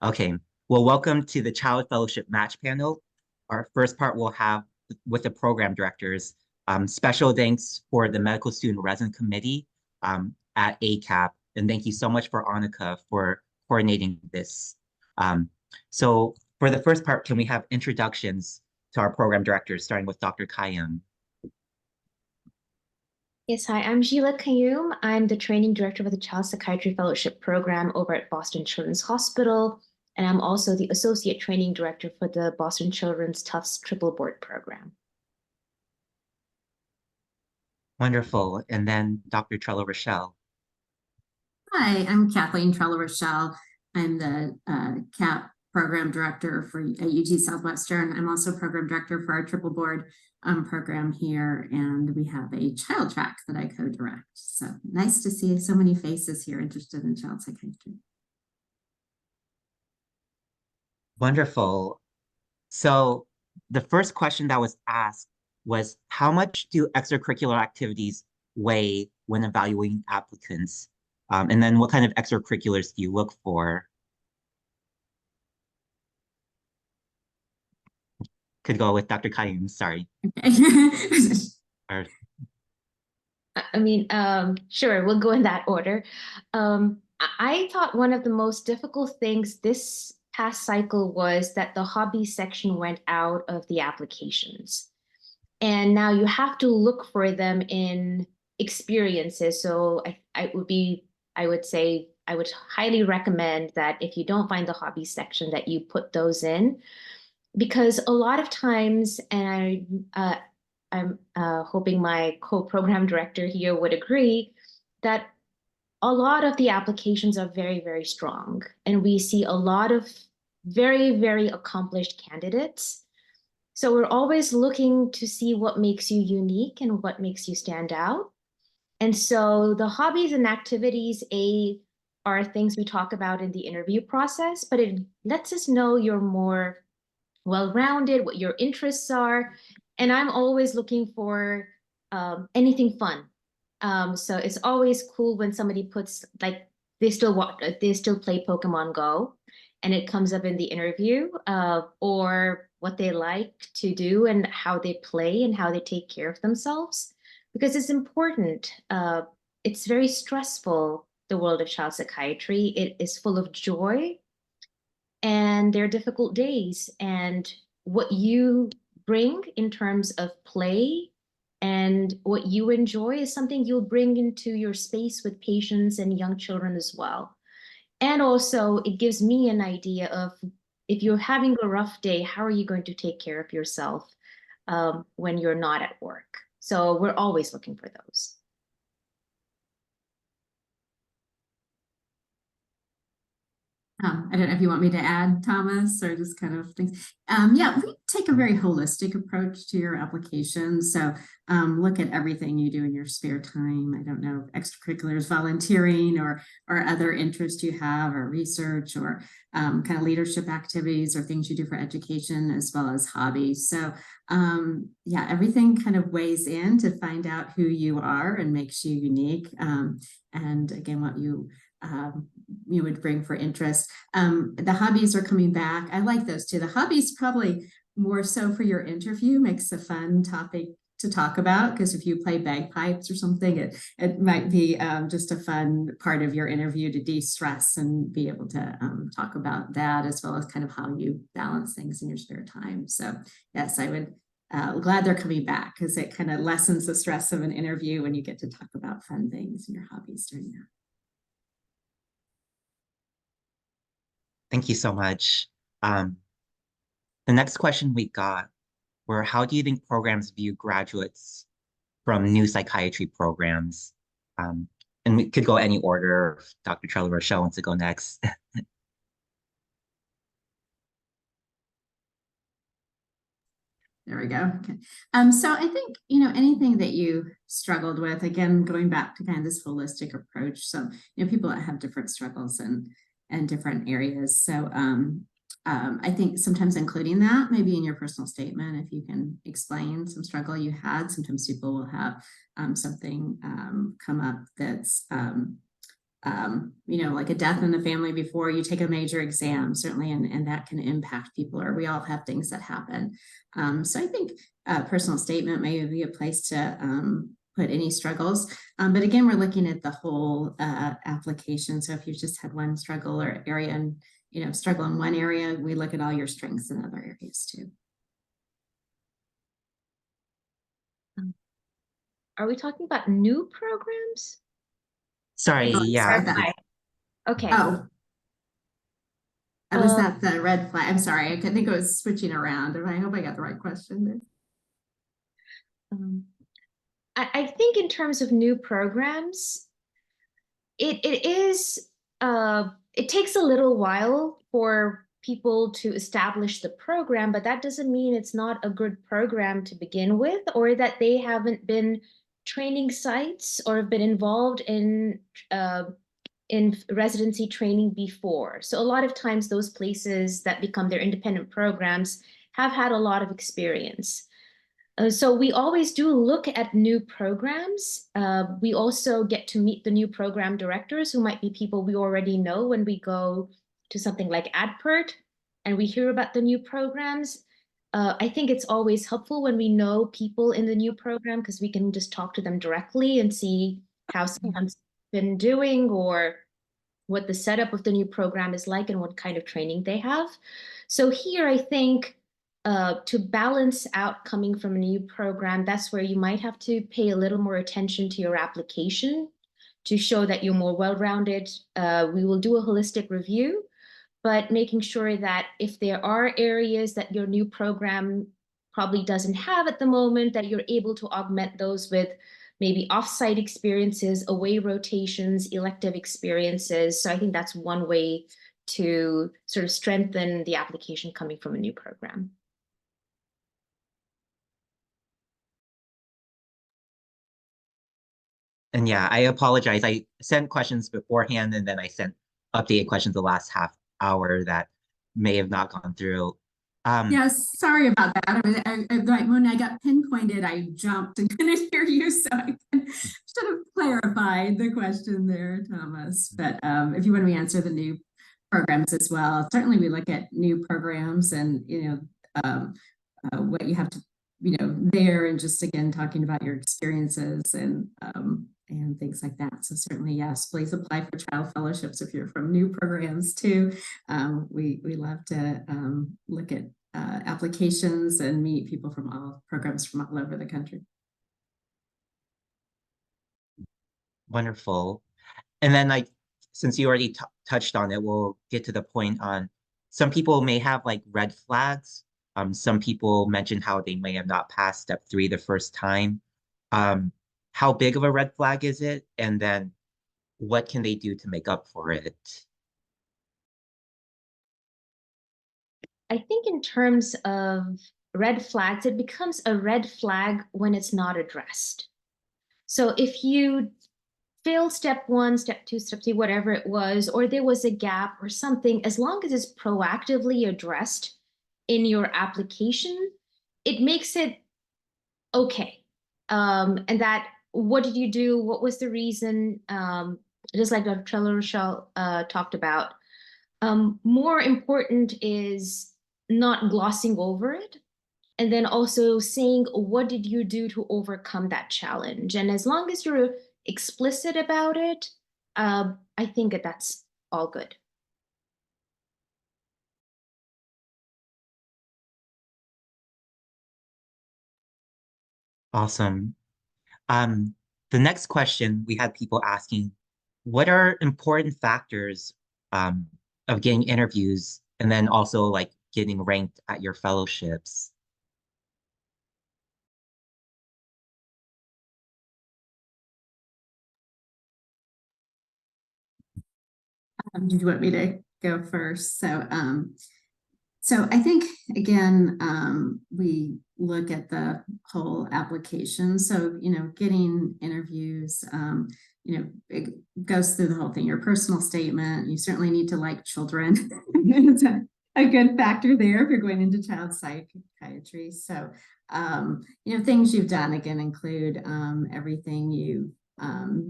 Okay. Well, welcome to the Child Fellowship Match Panel. Our first part will have with the program directors. Special thanks for the Medical Student Resident Committee at ACAP. And thank you so much for Annika for coordinating this. So for the first part, can we have introductions to our program directors, starting with Dr. Kayum? Yes, hi, I'm Sheila Kayum. I'm the training director for the Child Psychiatry Fellowship Program over at Boston Children's Hospital, and I'm also the associate training director for the Boston Children's Tufts Triple Board Program. Wonderful. And then Dr. Trello Rochelle. Hi, I'm Kathleen Trello Rochelle. I'm the CAP program director at UT Southwestern. I'm also program director for our triple board program here, and we have a child track that I co-direct. So nice to see so many faces here interested in child psychiatry. Wonderful. So the first question that was asked was, how much do extracurricular activities weigh when evaluating applicants? And then what kind of extracurriculars do you look for? Could go with Dr. Kayum, sorry. Sure, we'll go in that order. I thought one of the most difficult things this past cycle was that the hobby section went out of the applications. And now you have to look for them in experiences. So I would say I would highly recommend that if you don't find the hobby section that you put those in, because a lot of times, and I'm hoping my co-program director here would agree, that a lot of the applications are very, very strong. And we see a lot of very, very accomplished candidates. So we're always looking to see what makes you unique and what makes you stand out. And so the hobbies and activities, are things we talk about in the interview process, but it lets us know you're more well-rounded, what your interests are. And I'm always looking for anything fun. So it's always cool when somebody puts, like, they still play Pokemon Go, and it comes up in the interview, or what they like to do and how they play and how they take care of themselves, because it's important. It's very stressful, the world of child psychiatry. It is full of joy, and there are difficult days. And what you bring in terms of play and what you enjoy is something you'll bring into your space with patients and young children as well. And also, it gives me an idea of, if you're having a rough day, how are you going to take care of yourself when you're not at work? So we're always looking for those. I don't know if you want me to add, Thomas, or just kind of things. Yeah, we take a very holistic approach to your application. So look at everything you do in your spare time. I don't know, extracurriculars, volunteering, or other interests you have, or research, or kind of leadership activities, or things you do for education, as well as hobbies. So yeah, everything kind of weighs in to find out who you are and makes you unique. And again, what you would bring for interest. The hobbies are coming back. I like those too. The hobbies probably more so for your interview, makes a fun topic to talk about, because if you play bagpipes or something, it might be just a fun part of your interview to de-stress and be able to talk about that, as well as kind of how you balance things in your spare time. So yes, I would glad they're coming back, because it kind of lessens the stress of an interview when you get to talk about fun things and your hobbies during that. Thank you so much. The next question we got were, how do you think programs view graduates from new psychiatry programs? And we could go any order if Dr. Trello Rochelle wants to go next. There we go. Okay. So I think, anything that you struggled with, again, going back to kind of this holistic approach. So, people that have different struggles and different areas. So I think sometimes including that maybe in your personal statement, if you can explain some struggle you had. Sometimes people will have something come up that's like a death in the family before you take a major exam, certainly, and that can impact people, or we all have things that happen. So I think a personal statement may be a place to put any struggles. But again, we're looking at the whole application. So if you've just had one struggle or area and, struggle in one area, we look at all your strengths in other areas too. Are we talking about new programs? Sorry, yeah. Okay. Oh, was that the red flag? I'm sorry, I think it was switching around. I hope I got the right question there. I think in terms of new programs, it takes a little while for people to establish the program, but that doesn't mean it's not a good program to begin with, or that they haven't been training sites or have been involved in residency training before. So a lot of times those places that become their independent programs have had a lot of experience. So we always do look at new programs. We also get to meet the new program directors, who might be people we already know when we go to something like ADPERT and we hear about the new programs. I think it's always helpful when we know people in the new program, because we can just talk to them directly and see how someone's been doing, or what the setup of the new program is like and what kind of training they have. So here, I think to balance out coming from a new program, that's where you might have to pay a little more attention to your application to show that you're more well-rounded. We will do a holistic review, but making sure that if there are areas that your new program probably doesn't have at the moment, that you're able to augment those with maybe off-site experiences, away rotations, elective experiences. So I think that's one way to sort of strengthen the application coming from a new program. And yeah, I apologize. I sent questions beforehand and then I sent updated questions the last half hour that may have not gone through. Yes, sorry about that. Like when I got pinpointed, I jumped and couldn't hear you, so I should have clarified the question there, Thomas. But if you want me to answer the new programs as well, certainly we look at new programs and what you have to there, and just again talking about your experiences and things like that. So certainly, yes, please apply for child fellowships if you're from new programs too. We love to look at applications and meet people from all programs from all over the country. Wonderful. And then since you already touched on it, we'll get to the point on some people may have like red flags. Some people mentioned how they may have not passed step 3 the first time. How big of a red flag is it? And then what can they do to make up for it? I think in terms of red flags, it becomes a red flag when it's not addressed. So if you failed step 1, step 2, step 3, whatever it was, or there was a gap or something, as long as it's proactively addressed in your application, it makes it okay. And that, what did you do? What was the reason? Just like Dr. Trello Rochelle talked about. More important is not glossing over it, and then also saying, what did you do to overcome that challenge? And as long as you're explicit about it, I think that's all good. Awesome. The next question, we had people asking, what are important factors of getting interviews and then also like getting ranked at your fellowships? Did you want me to go first? So I think, again, we look at the whole application. So, getting interviews, it goes through the whole thing. Your personal statement, you certainly need to like children. It's a good factor there if you're going into child psychiatry. So, things you've done, again, include everything you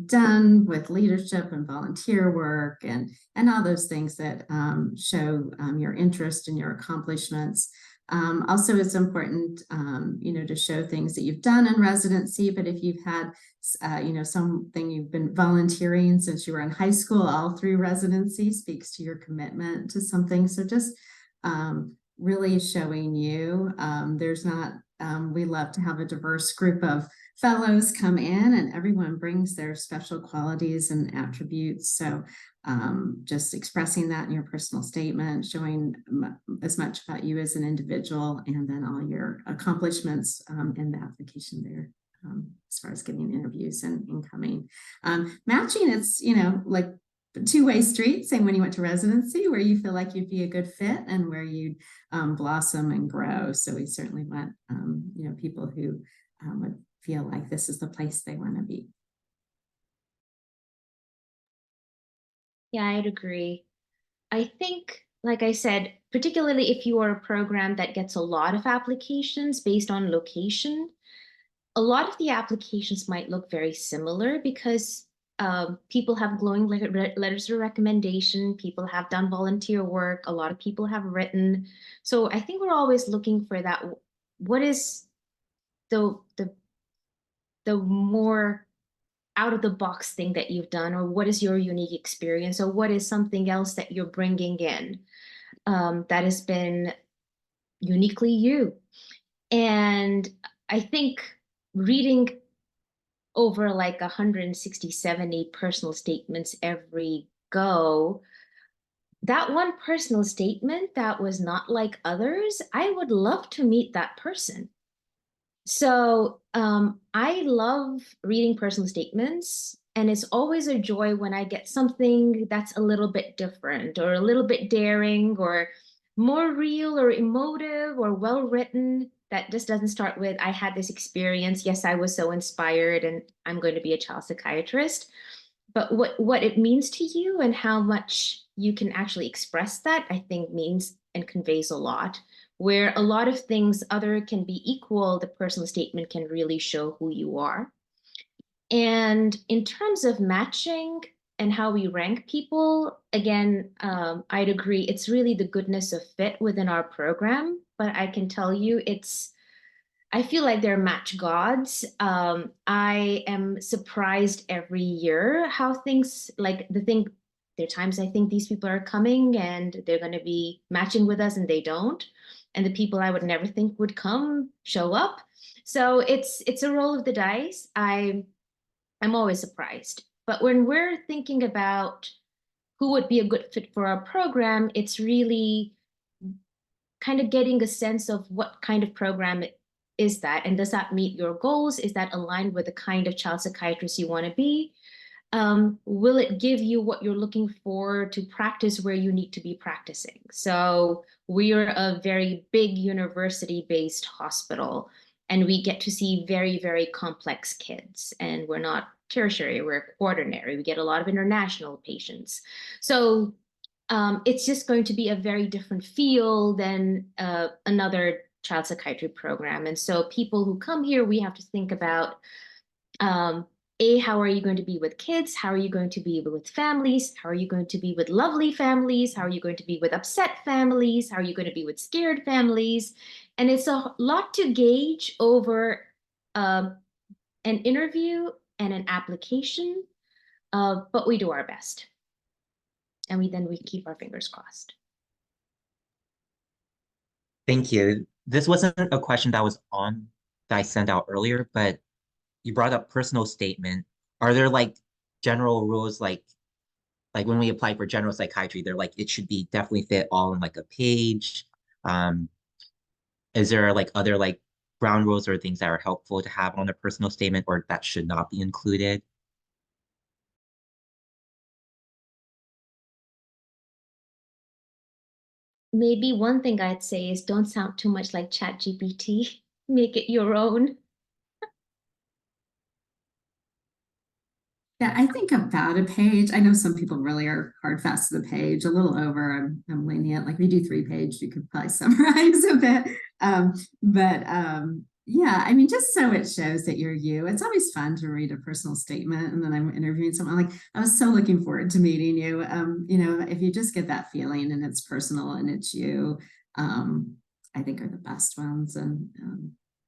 done with leadership and volunteer work and all those things that show your interest and your accomplishments. Also, it's important, to show things that you've done in residency, but if you've had, something you've been volunteering since you were in high school, all through residency speaks to your commitment to something. So just really showing you, we love to have a diverse group of fellows come in, and everyone brings their special qualities and attributes. So just expressing that in your personal statement, showing as much about you as an individual, and then all your accomplishments in the application there, as far as getting interviews and incoming. Matching, it's, like a two-way street, same when you went to residency, where you feel like you'd be a good fit and where you'd blossom and grow. So we certainly want, people who would feel like this is the place they want to be. Yeah, I'd agree. I think, like I said, particularly if you are a program that gets a lot of applications based on location, a lot of the applications might look very similar because people have glowing letters of recommendation, people have done volunteer work, a lot of people have written. So I think we're always looking for that. What is the more out of the box thing that you've done, or what is your unique experience, or what is something else that you're bringing in that has been uniquely you? And I think reading over like 160, 70 personal statements every go, that one personal statement that was not like others, I would love to meet that person. So I love reading personal statements, and it's always a joy when I get something that's a little bit different or a little bit daring or more real or emotive or well written, that just doesn't start with, I had this experience. Yes, I was so inspired and I'm going to be a child psychiatrist. But what it means to you and how much you can actually express that, I think means and conveys a lot. Where a lot of things other can be equal, the personal statement can really show who you are. And in terms of matching and how we rank people, again, I'd agree, it's really the goodness of fit within our program. But I can tell you, I feel like they're match gods. I am surprised every year how things like there are times I think these people are coming and they're going to be matching with us and they don't. And the people I would never think would come show up. So it's a roll of the dice. I'm always surprised. But when we're thinking about who would be a good fit for our program, it's really kind of getting a sense of what kind of program is that, and does that meet your goals? Is that aligned with the kind of child psychiatrist you want to be? Will it give you what you're looking for to practice where you need to be practicing? So we're a very big university-based hospital, and we get to see very, very complex kids. And we're not tertiary, we're quaternary. We get a lot of international patients. So it's just going to be a very different feel than another child psychiatry program. And so people who come here, we have to think about, how are you going to be with kids? How are you going to be with families? How are you going to be with lovely families? How are you going to be with upset families? How are you going to be with scared families? And it's a lot to gauge over an interview and an application, but we do our best. And we keep our fingers crossed. Thank you. This wasn't a question that I sent out earlier, but you brought up personal statement. Are there like general rules, like when we apply for general psychiatry, they're like, it should be definitely fit all in like a page. Is there like other like ground rules or things that are helpful to have on a personal statement, or that should not be included? Maybe one thing I'd say is don't sound too much like ChatGPT. Make it your own. Yeah, I think about a page. I know some people really are hard fast to the page, a little over. I'm lenient. Like we do 3-page, you could probably summarize a bit. Yeah, I mean, just so it shows that you're you. It's always fun to read a personal statement, and then I'm interviewing someone like, I was so looking forward to meeting you. If you just get that feeling and it's personal and it's you, I think are the best ones. And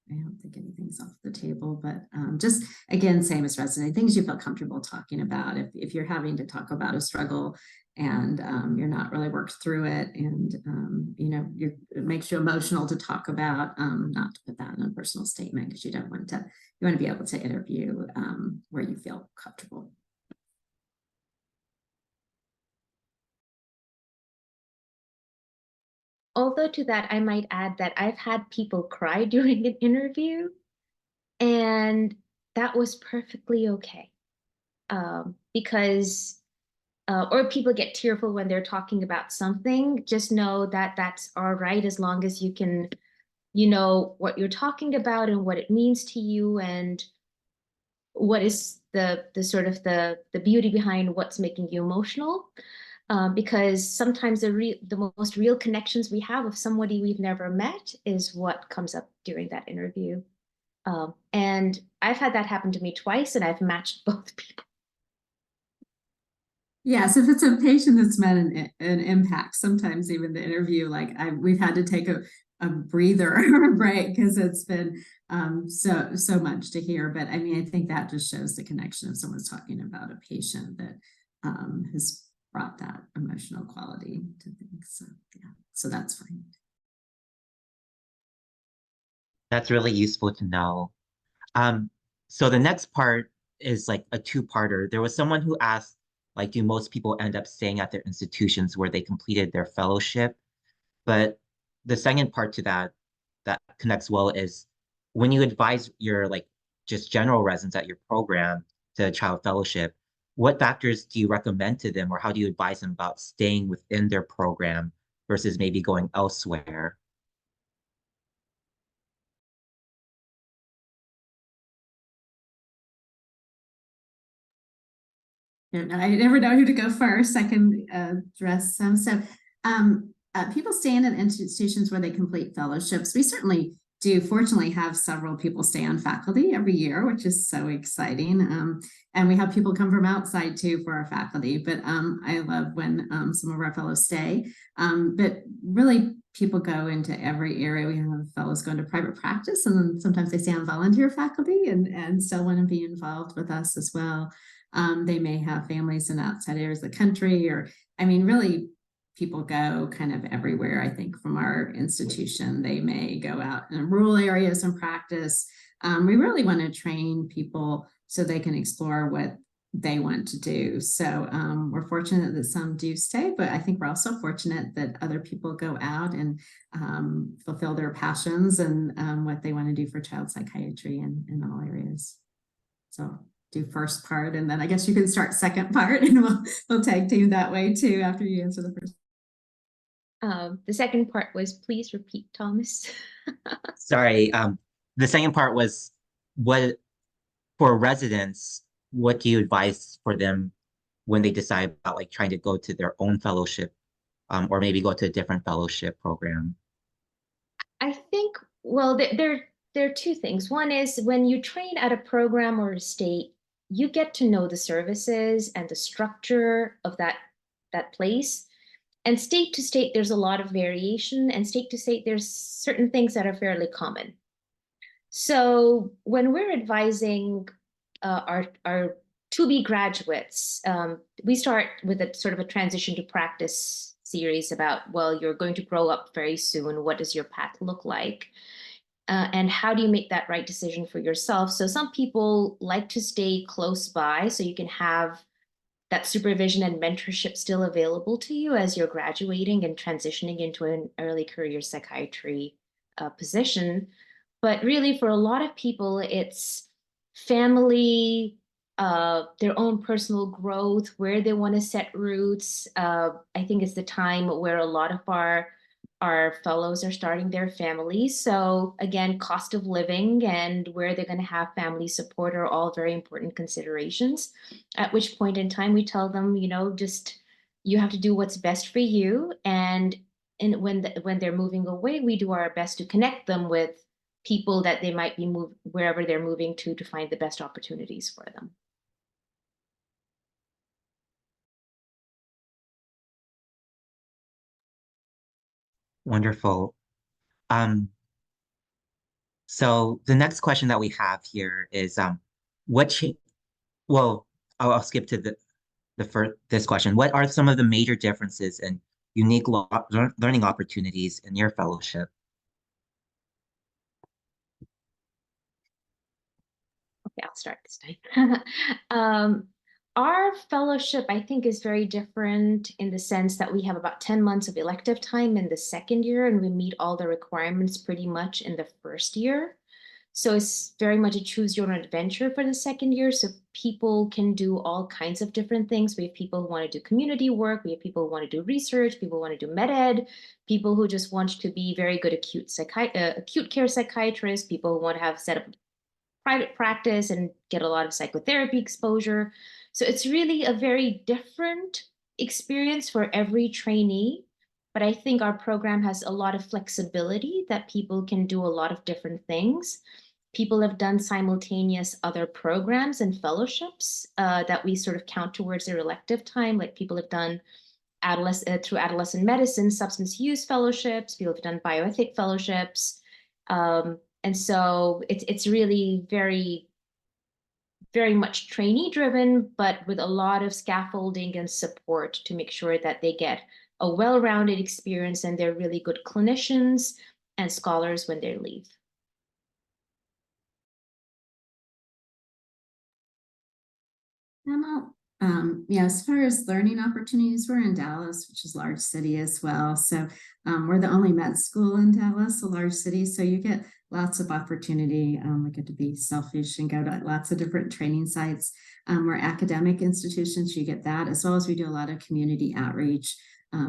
I don't think anything's off the table, but just again, same as resident, things you feel comfortable talking about. If you're having to talk about a struggle and you're not really worked through it, and it makes you emotional to talk about, not to put that in a personal statement, because you want to be able to interview where you feel comfortable. Although to that, I might add that I've had people cry during an interview, and that was perfectly okay. Because or people get tearful when they're talking about something. Just know that that's all right, as long as you can, what you're talking about and what it means to you, and what is the sort of the beauty behind what's making you emotional. Because sometimes the most real connections we have with somebody we've never met is what comes up during that interview. And I've had that happen to me twice, and I've matched both people. Yes, if it's a patient that's met an impact, sometimes even the interview, we've had to take a breather or a break because it's been so much to hear. But I mean, I think that just shows the connection of someone's talking about a patient that has brought that emotional quality to things. So yeah, so that's fine. That's really useful to know. So the next part is like a two-parter. There was someone who asked, like, do most people end up staying at their institutions where they completed their fellowship? But the second part to that connects well is when you advise your like just general residents at your program to a child fellowship, what factors do you recommend to them, or how do you advise them about staying within their program versus maybe going elsewhere? I never know who to go first. I can address some. People stay in institutions where they complete fellowships. We certainly do fortunately have several people stay on faculty every year, which is so exciting. And we have people come from outside too for our faculty. But I love when some of our fellows stay. But really, people go into every area. We have fellows go into private practice, and then sometimes they stay on volunteer faculty and still want to be involved with us as well. They may have families in outside areas of the country, or, I mean, really, people go kind of everywhere. I think from our institution, they may go out in rural areas and practice. We really want to train people so they can explore what they want to do. So we're fortunate that some do stay, but I think we're also fortunate that other people go out and fulfill their passions and what they want to do for child psychiatry in all areas. So do first part, and then I guess you can start second part, and we'll tag team that way too after you answer the first. The second part was, please repeat, Thomas. Sorry, the second part was, what for residents, what do you advise for them when they decide about like trying to go to their own fellowship, or maybe go to a different fellowship program? I think, well, there are two things. One is when you train at a program or a state, you get to know the services and the structure of that place. And state to state, there's a lot of variation, and state to state, there's certain things that are fairly common. So when we're advising our to-be graduates, we start with a sort of a transition to practice series about, well, you're going to grow up very soon. What does your path look like? And how do you make that right decision for yourself? So some people like to stay close by so you can have that supervision and mentorship still available to you as you're graduating and transitioning into an early career psychiatry position. But really, for a lot of people, it's family, their own personal growth, where they want to set roots. I think it's the time where a lot of our fellows are starting their families. So again, cost of living and where they're going to have family support are all very important considerations. At which point in time we tell them, just you have to do what's best for you. And when they're moving away, we do our best to connect them with people that they might be wherever they're moving to find the best opportunities for them. Wonderful. So the next question that we have here is what cha- well, I'll skip to the first this question. What are some of the major differences and unique learning opportunities in your fellowship? Okay, I'll start this time. Our fellowship, I think, is very different in the sense that we have about 10 months of elective time in the second year, and we meet all the requirements pretty much in the first year. So it's very much a choose your own adventure for the second year. So people can do all kinds of different things. We have people who want to do community work. We have people who want to do research. People who want to do med ed. People who just want to be very good acute care psychiatrists. People who want to have set up private practice and get a lot of psychotherapy exposure. So it's really a very different experience for every trainee. But I think our program has a lot of flexibility that people can do a lot of different things. People have done simultaneous other programs and fellowships that we sort of count towards their elective time. Like people have done through adolescent medicine, substance use fellowships. People have done bioethic fellowships. And so it's really very, very much trainee driven, but with a lot of scaffolding and support to make sure that they get a well-rounded experience and they're really good clinicians and scholars when they leave. Yeah, as far as learning opportunities, we're in Dallas, which is a large city as well. So we're the only med school in Dallas, a large city. So you get lots of opportunity. We get to be selfish and go to lots of different training sites. We're academic institutions, you get that, as well as we do a lot of community outreach,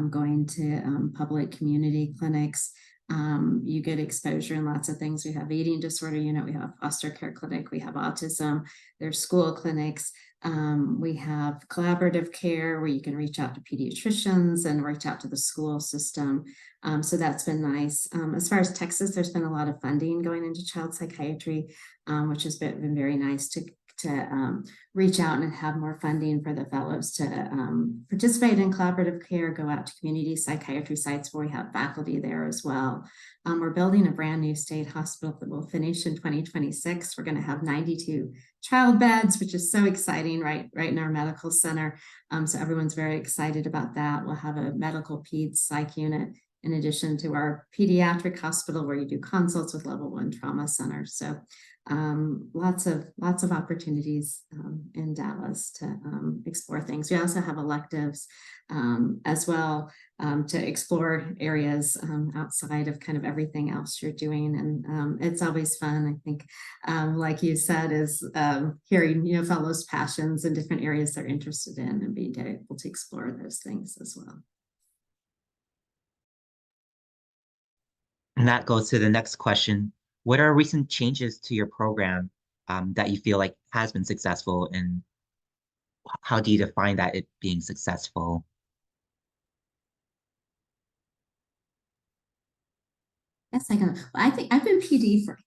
going to public community clinics. You get exposure in lots of things. We have eating disorder unit, we have foster care clinic, we have autism, there's school clinics. We have collaborative care where you can reach out to pediatricians and reach out to the school system. So that's been nice. As far as Texas, there's been a lot of funding going into child psychiatry, which has been very nice to reach out and have more funding for the fellows to participate in collaborative care, go out to community psychiatry sites where we have faculty there as well. We're building a brand new state hospital that will finish in 2026. We're going to have 92 child beds, which is so exciting, right in our medical center. So everyone's very excited about that. We'll have a medical peds psych unit in addition to our pediatric hospital where you do consults with level 1 trauma centers. So lots of opportunities in Dallas to explore things. We also have electives as well to explore areas outside of kind of everything else you're doing, and it's always fun. I think, like you said, is hearing fellows' passions and different areas they're interested in, and being able to explore those things as well. And that goes to the next question. What are recent changes to your program that you feel like has been successful, and how do you define that it being successful? Yes, I think I've been PD for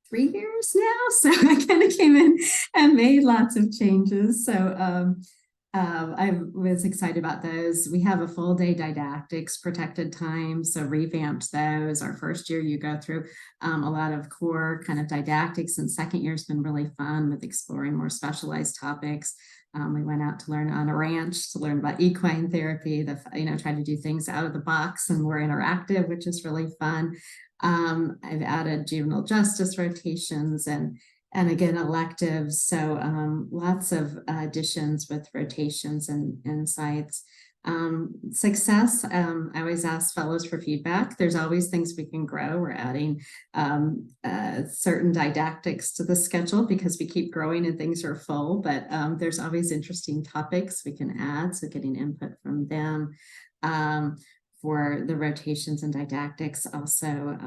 3 years now, so I kind of came in and made lots of changes. So I was excited about those. We have a full day didactics protected time, so revamped those. Our first year you go through a lot of core kind of didactics, and second year's been really fun with exploring more specialized topics. We went out to learn on a ranch to learn about equine therapy, try to do things out of the box and more interactive, which is really fun. I've added juvenile justice rotations and again, electives. So lots of additions with rotations and sites. Success, I always ask fellows for feedback. There's always things we can grow. We're adding certain didactics to the schedule because we keep growing and things are full, but there's always interesting topics we can add. So getting input from them. For the rotations and didactics. Also,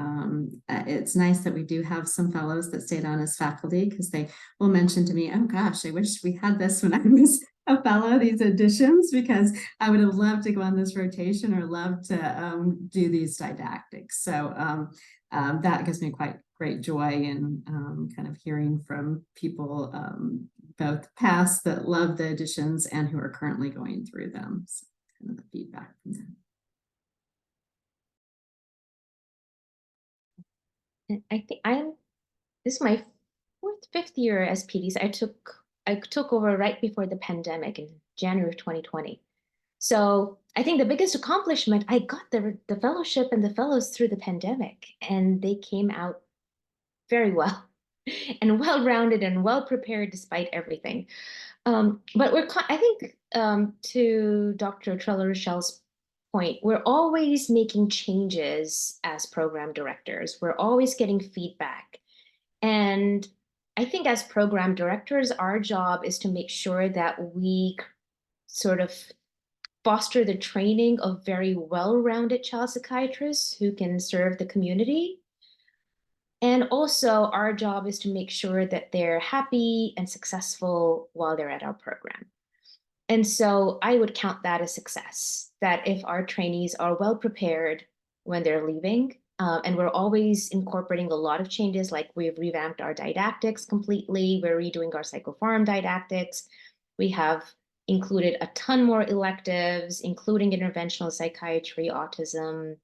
it's nice that we do have some fellows that stayed on as faculty because they will mention to me, oh gosh, I wish we had this when I was a fellow, these additions, because I would have loved to go on this rotation or loved to do these didactics. So that gives me quite great joy in kind of hearing from people, both past that love the additions and who are currently going through them. So kind of the feedback from them. I think this is my fifth year as PDs. I took over right before the pandemic in January of 2020. So I think the biggest accomplishment, I got the fellowship and the fellows through the pandemic, and they came out very well and well-rounded and well-prepared despite everything. But I think to Dr. Trella Rochelle's point, we're always making changes as program directors. We're always getting feedback. And I think as program directors, our job is to make sure that we sort of foster the training of very well-rounded child psychiatrists who can serve the community. And also our job is to make sure that they're happy and successful while they're at our program. And so I would count that as success, that if our trainees are well prepared when they're leaving, and we're always incorporating a lot of changes, like we've revamped our didactics completely, we're redoing our psychopharm didactics, we have included a ton more electives, including interventional psychiatry, autism,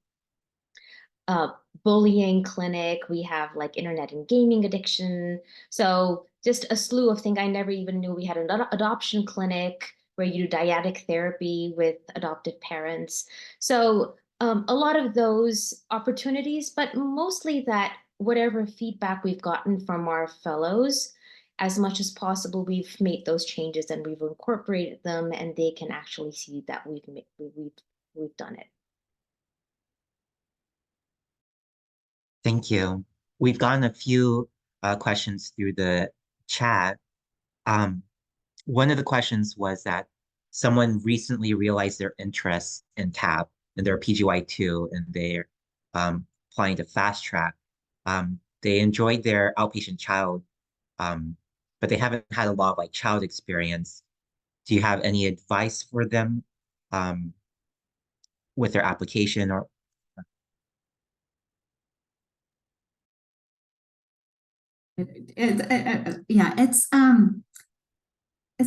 bullying clinic, we have like internet and gaming addiction. So just a slew of things. I never even knew we had an adoption clinic where you do dyadic therapy with adoptive parents. So a lot of those opportunities, but mostly that whatever feedback we've gotten from our fellows, as much as possible, we've made those changes and we've incorporated them, and they can actually see that we've done it. Thank you. We've gotten a few questions through the chat. One of the questions was that someone recently realized their interest in TAP and their PGY2, and they're applying to fast track. They enjoyed their outpatient child, but they haven't had a lot of like child experience. Do you have any advice for them with their application or? Yeah, it's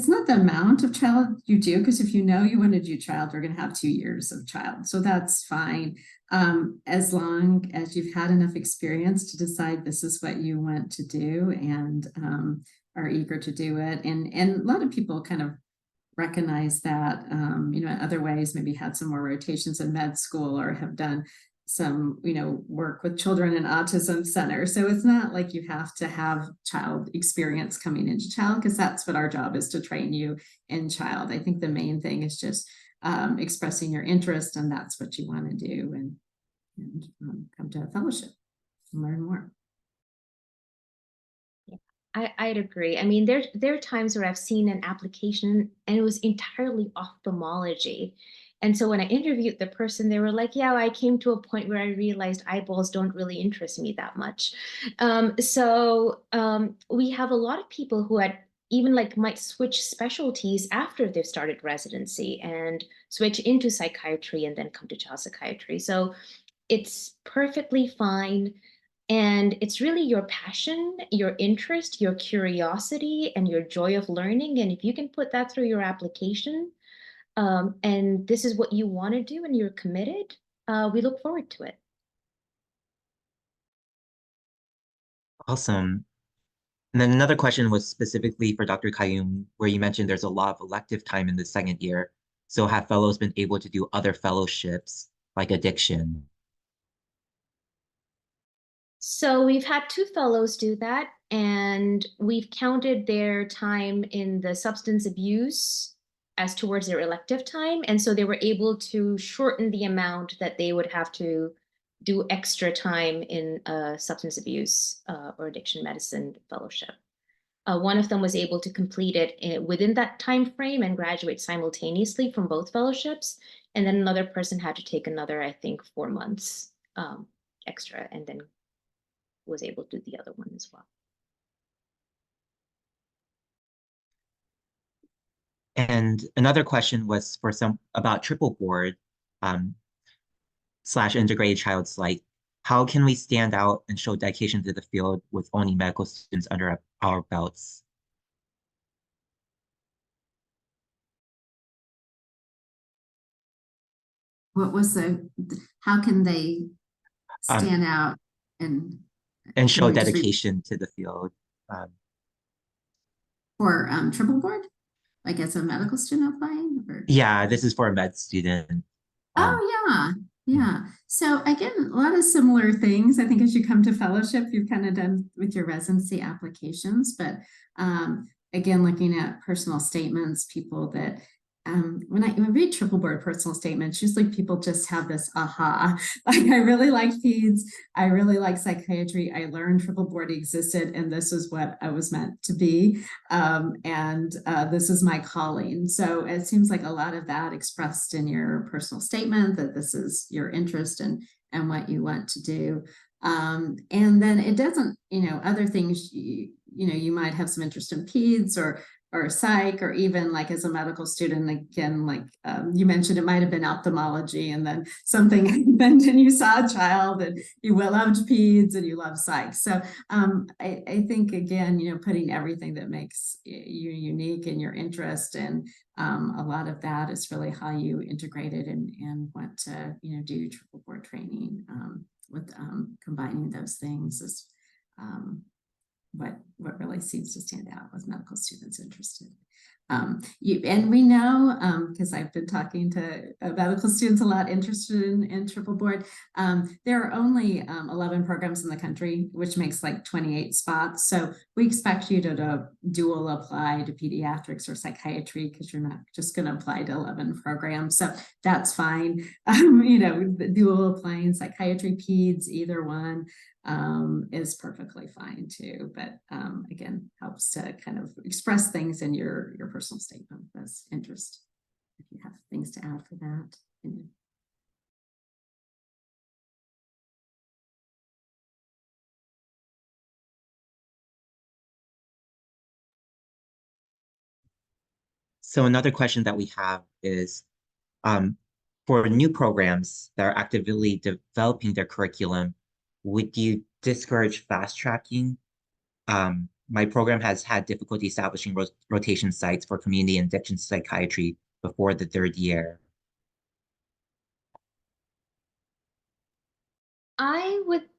not the amount of child you do, because if you know you want to do child, we're going to have 2 years of child, so that's fine. As long as you've had enough experience to decide this is what you want to do and are eager to do it, and a lot of people kind of recognize that, in other ways, maybe had some more rotations in med school or have done some, work with children in autism center. So it's not like you have to have child experience coming into child, because that's what our job is, to train you in child. I think the main thing is just expressing your interest, and that's what you want to do, and come to a fellowship and learn more. I'd agree. I mean, there are times where I've seen an application and it was entirely ophthalmology. And so when I interviewed the person, they were like, yeah, I came to a point where I realized eyeballs don't really interest me that much. We have a lot of people who had even like might switch specialties after they've started residency and switch into psychiatry and then come to child psychiatry. So it's perfectly fine. And it's really your passion, your interest, your curiosity, and your joy of learning. And if you can put that through your application, and this is what you want to do and you're committed, we look forward to it. Awesome. And then another question was specifically for Dr. Qayyum, where you mentioned there's a lot of elective time in the second year. So have fellows been able to do other fellowships like addiction? So we've had 2 fellows do that, and we've counted their time in the substance abuse as towards their elective time. And so they were able to shorten the amount that they would have to do extra time in a substance abuse or addiction medicine fellowship. One of them was able to complete it within that time frame and graduate simultaneously from both fellowships. And then another person had to take another, I think, 4 months extra, and then was able to do the other one as well. And another question was for some about triple board / integrated child psych. How can we stand out and show dedication to the field with only medical students under our belts? What was how can they Um, stand out and and can show you just dedication to the field. Um, for triple board, like as a medical student applying? Or? yeah, this is for a med student. Um, Oh yeah, yeah. So again, a lot of similar things. I think as you come to fellowship, you've kind of done with your residency applications, but again, looking at personal statements, people that when I read triple board personal statements, usually people just have this aha, like I really like peds, I really like psychiatry, I learned triple board existed, and this is what I was meant to be, and this is my calling. So it seems like a lot of that expressed in your personal statement, that this is your interest and what you want to do. And then it doesn't, other things, you might have some interest in peds or psych, or even like as a medical student, again, like you mentioned, it might have been ophthalmology, and then something happened and you saw a child and you loved peds and you love psych. So I think, again, putting everything that makes you unique in your interest, and a lot of that is really how you integrate it and want to, do triple board training with combining those things is what really seems to stand out with medical students interested. And we know, because I've been talking to medical students a lot interested in triple board, there are only 11 programs in the country, which makes like 28 spots. So we expect you to dual apply to pediatrics or psychiatry, because you're not just going to apply to 11 programs. So that's fine. Dual applying psychiatry, peds, either one is perfectly fine too, but again, helps to kind of express things in your personal statement as interest, if you have things to add for that. so another question that we have is, um, for new programs that are actively developing their curriculum, would you discourage fast tracking? My program has had difficulty establishing rotation sites for community and addiction psychiatry before the third year.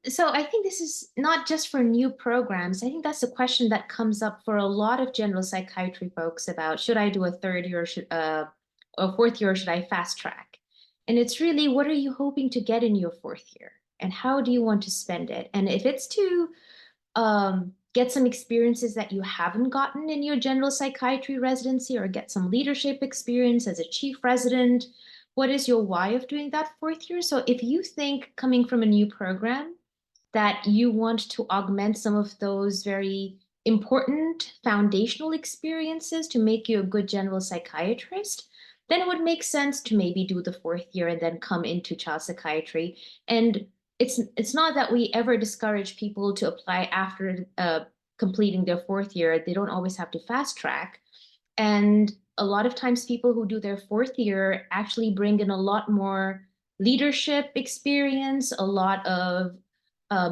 So I think this is not just for new programs. I think that's a question that comes up for a lot of general psychiatry folks about, should I do a third year, or a fourth year, or should I fast track? And it's really, what are you hoping to get in your fourth year? And how do you want to spend it? And if it's to get some experiences that you haven't gotten in your general psychiatry residency, or get some leadership experience as a chief resident, what is your why of doing that fourth year? So if you think, coming from a new program, that you want to augment some of those very important foundational experiences to make you a good general psychiatrist, then it would make sense to maybe do the fourth year and then come into child psychiatry. And it's not that we ever discourage people to apply after completing their fourth year. They don't always have to fast track. And a lot of times people who do their fourth year actually bring in a lot more leadership experience, a lot of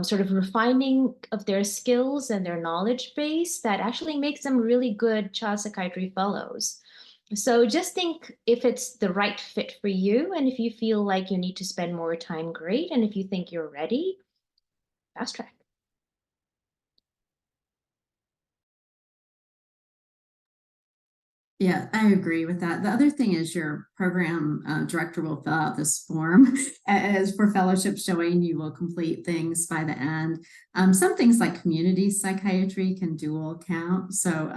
sort of refining of their skills and their knowledge base that actually makes them really good child psychiatry fellows. So just think if it's the right fit for you, and if you feel like you need to spend more time, great. And if you think you're ready, fast track. Yeah, I agree with that. The other thing is your program director will fill out this form as for fellowship, showing you will complete things by the end. Some things like community psychiatry can dual count. So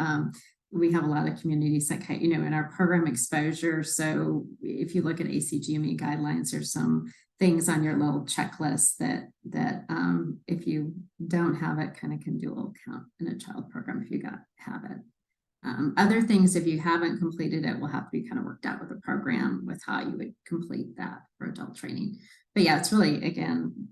we have a lot of community psychiatry, in our program exposure. So if you look at ACGME guidelines, there's some things on your little checklist that if you don't have it, kind of can dual count in a child program if you have it. Other things, if you haven't completed it, will have to be kind of worked out with the program with how you would complete that for adult training. But yeah, it's really, again,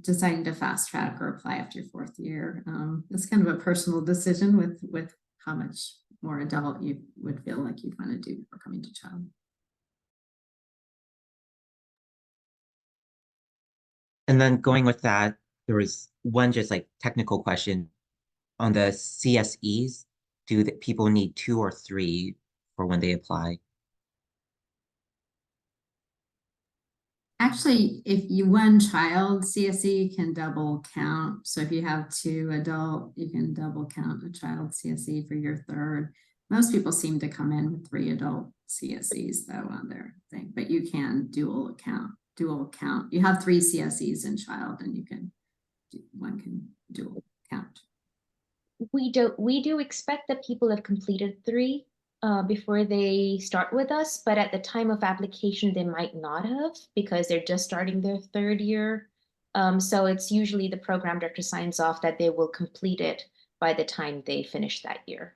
deciding to fast track or apply after your fourth year. It's kind of a personal decision with how much more adult you would feel like you'd want to do before coming to child. And then going with that, there was one just like technical question on the CSEs. Do the people need 2 or 3 for when they apply? Actually, if you one child CSE can double count. So if you have 2 adult, you can double count a child CSE for your third. Most people seem to come in with 3 adult CSEs though on their thing, but you can dual count. You have 3 CSEs in child, and one can dual count. We do expect that people have completed 3 before they start with us, but at the time of application, they might not have because they're just starting their 3rd year. So it's usually the program director signs off that they will complete it by the time they finish that year.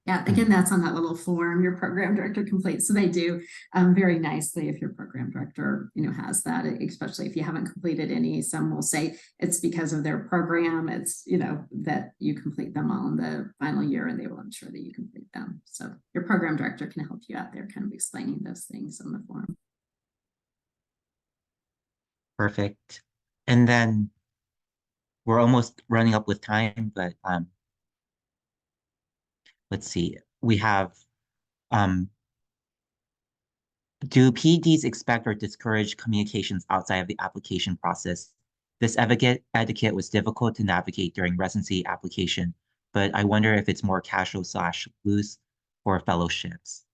Yeah, again, that's on that little form your program director completes. So they do very nicely if your program director, has that, especially if you haven't completed any. Some will say it's because of their program. It's, that you complete them all in the final year, and they will ensure that you complete them. So your program director can help you out there kind of explaining those things on the form. Perfect. And then we're almost running up with time, but let's see. We have do PEDs expect or discourage communications outside of the application process? This etiquette was difficult to navigate during residency application, but I wonder if it's more casual / loose for fellowships.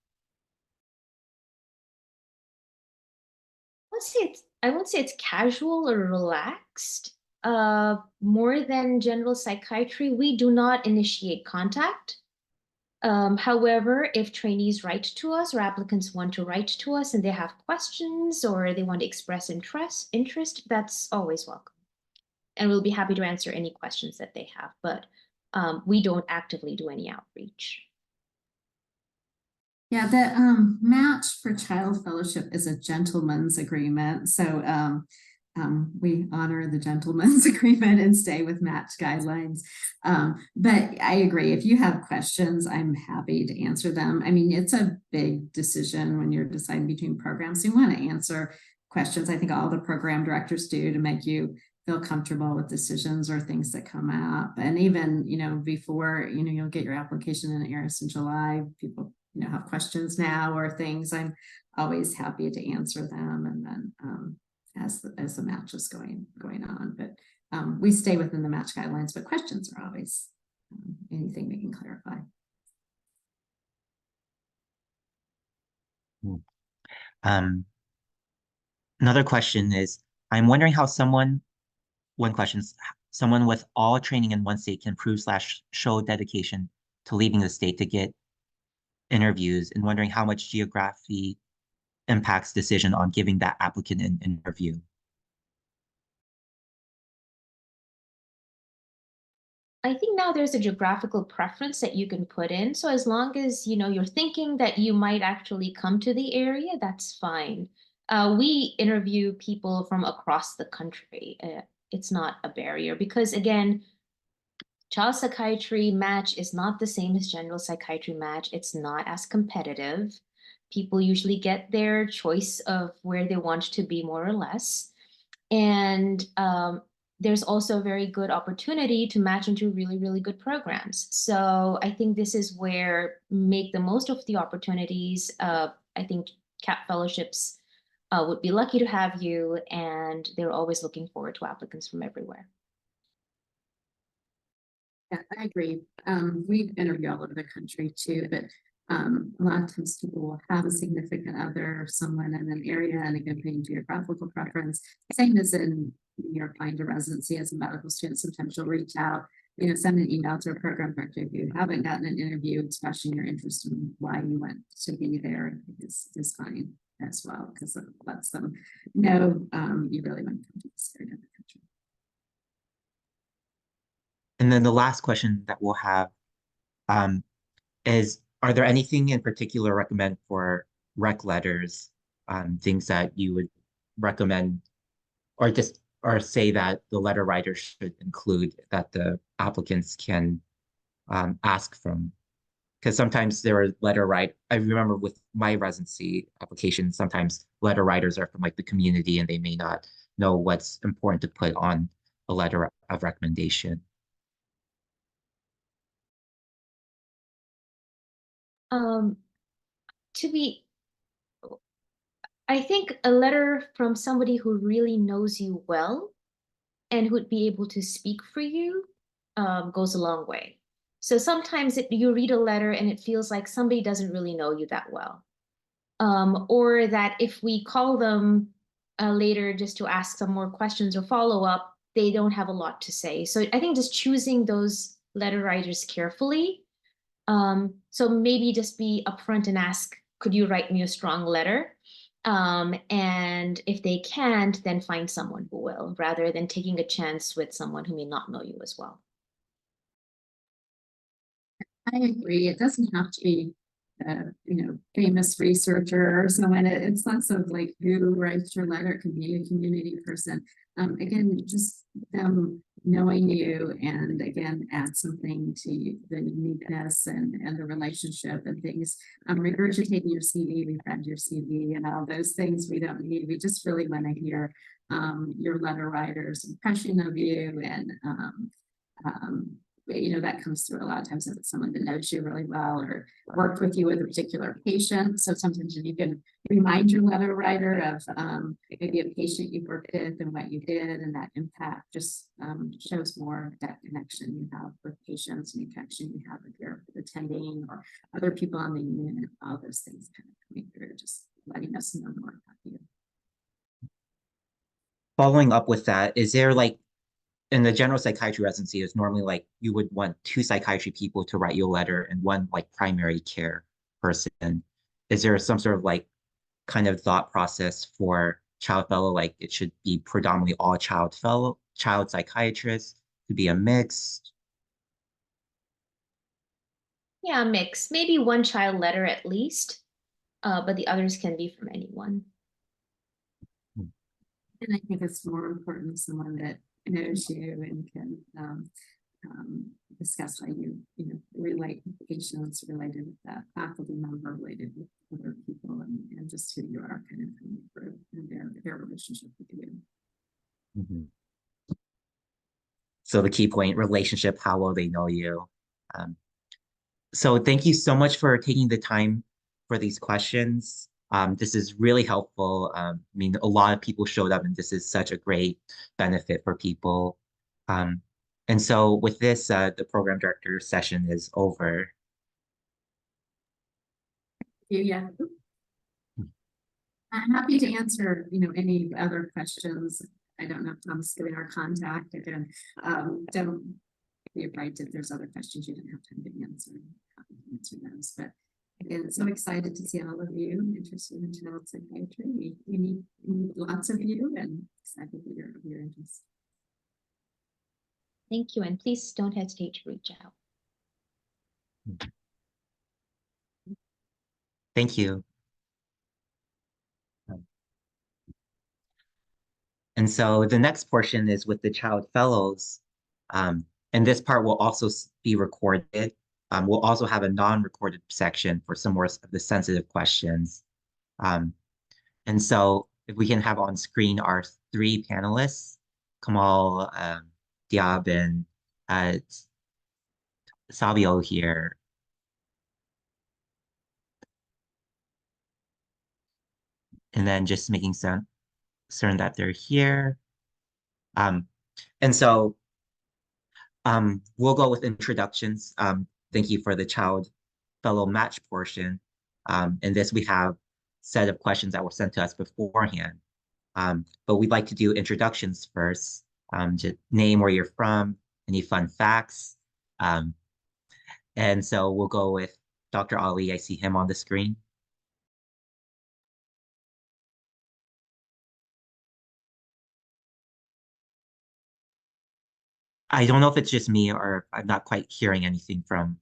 I won't say it's casual or relaxed. More than general psychiatry, we do not initiate contact. However, if trainees write to us or applicants want to write to us and they have questions or they want to express interest, that's always welcome. And we'll be happy to answer any questions that they have, but we don't actively do any outreach. Yeah, the match for child fellowship is a gentleman's agreement. So we honor the gentleman's agreement and stay with match guidelines. But I agree, if you have questions, I'm happy to answer them. I mean, it's a big decision when you're deciding between programs. You want to answer questions. I think all the program directors do to make you feel comfortable with decisions or things that come up. And even, before, you'll get your application in ARIS in July, people, have questions now or things, I'm always happy to answer them. And then as the match is going on, but we stay within the match guidelines, but questions are always anything we can clarify. Another question is, I'm wondering how someone with all training in one state can prove / show dedication to leaving the state to get interviews, and wondering how much geography impacts decision on giving that applicant an interview. I think now there's a geographical preference that you can put in. So as long as, you're thinking that you might actually come to the area, that's fine. We interview people from across the country. It's not a barrier because, again, child psychiatry match is not the same as general psychiatry match. It's not as competitive. People usually get their choice of where they want to be, more or less. And there's also a very good opportunity to match into really, really good programs. So I think this is where make the most of the opportunities. I think CAP fellowships would be lucky to have you, and they're always looking forward to applicants from everywhere. Yeah, I agree. We interview all over the country too, but a lot of times people will have a significant other or someone in an area and it can be geographical preference. Same as in you're applying to residency as a medical student, sometimes you'll reach out, send an email to a program director if you haven't gotten an interview, expressing your interest in why you went to be there is fine as well, because it lets them know you really want to come to this area of the country. And then the last question that we'll have is, are there anything in particular recommend for rec letters, things that you would recommend, or say that the letter writer should include that the applicants can ask from? Because sometimes there are I remember with my residency application, sometimes letter writers are from like the community and they may not know what's important to put on a letter of recommendation. Um, to be, I think a letter from somebody who really knows you well and who'd be able to speak for you goes a long way. So sometimes you read a letter and it feels like somebody doesn't really know you that well. Or that if we call them later just to ask some more questions or follow up, they don't have a lot to say. So I think just choosing those letter writers carefully. So maybe just be upfront and ask, could you write me a strong letter? And if they can't, then find someone who will, rather than taking a chance with someone who may not know you as well. I agree. It doesn't have to be famous researcher or someone. It's less of like who writes your letter. It can be a community person. Again, just them knowing you, and again, add something to the uniqueness and the relationship and things. Regurgitating your CV, we've read your CV and all those things we don't need. We just really want to hear your letter writer's impression of you, and that comes through a lot of times if it's someone that knows you really well or worked with you with a particular patient. So sometimes you can remind your letter writer of maybe a patient you worked with and what you did, and that impact just shows more of that connection you have with patients and the connection you have with your attending or other people on the unit. All those things kind of coming through, just letting us know more about you. Following up with that, is there like in the general psychiatry residency, it's normally like you would want 2 psychiatry people to write you a letter and 1 like primary care person. Is there some sort of like kind of thought process for child fellow, like it should be predominantly all child psychiatrists, to be a mix? Yeah, a mix. Maybe 1 child letter at least, but the others can be from anyone. And I think it's more important someone that knows you and can discuss how you relate with patients, related with that faculty member, related with other people, and just who you are kind of coming through and their relationship with you. Mhm. So the key point, relationship, how well they know you. So thank you so much for taking the time for these questions. This is really helpful. I mean, a lot of people showed up and this is such a great benefit for people. And so with this, the program director session is over. Yeah. I'm happy to answer, any other questions. I don't know if Tom's giving our contact again. Don't be afraid if there's other questions you didn't have time to answer. I'm happy to answer those. But again, so excited to see all of you interested in child psychiatry. We need lots of you, and excited for your interest. Thank you, and please don't hesitate to reach out. Thank you. And so the next portion is with the child fellows. And this part will also be recorded. We'll also have a non-recorded section for some more of the sensitive questions. And so if we can have on screen our 3 panelists, Kamal, Diab, and Savio here. And then just making certain that they're here. And so we'll go with introductions. Thank you for the child fellow match portion. In this, we have set of questions that were sent to us beforehand. But we'd like to do introductions first. Just name where you're from, any fun facts. And so we'll go with Dr. Ali. I see him on the screen. I don't know if it's just me or I'm not quite hearing anything from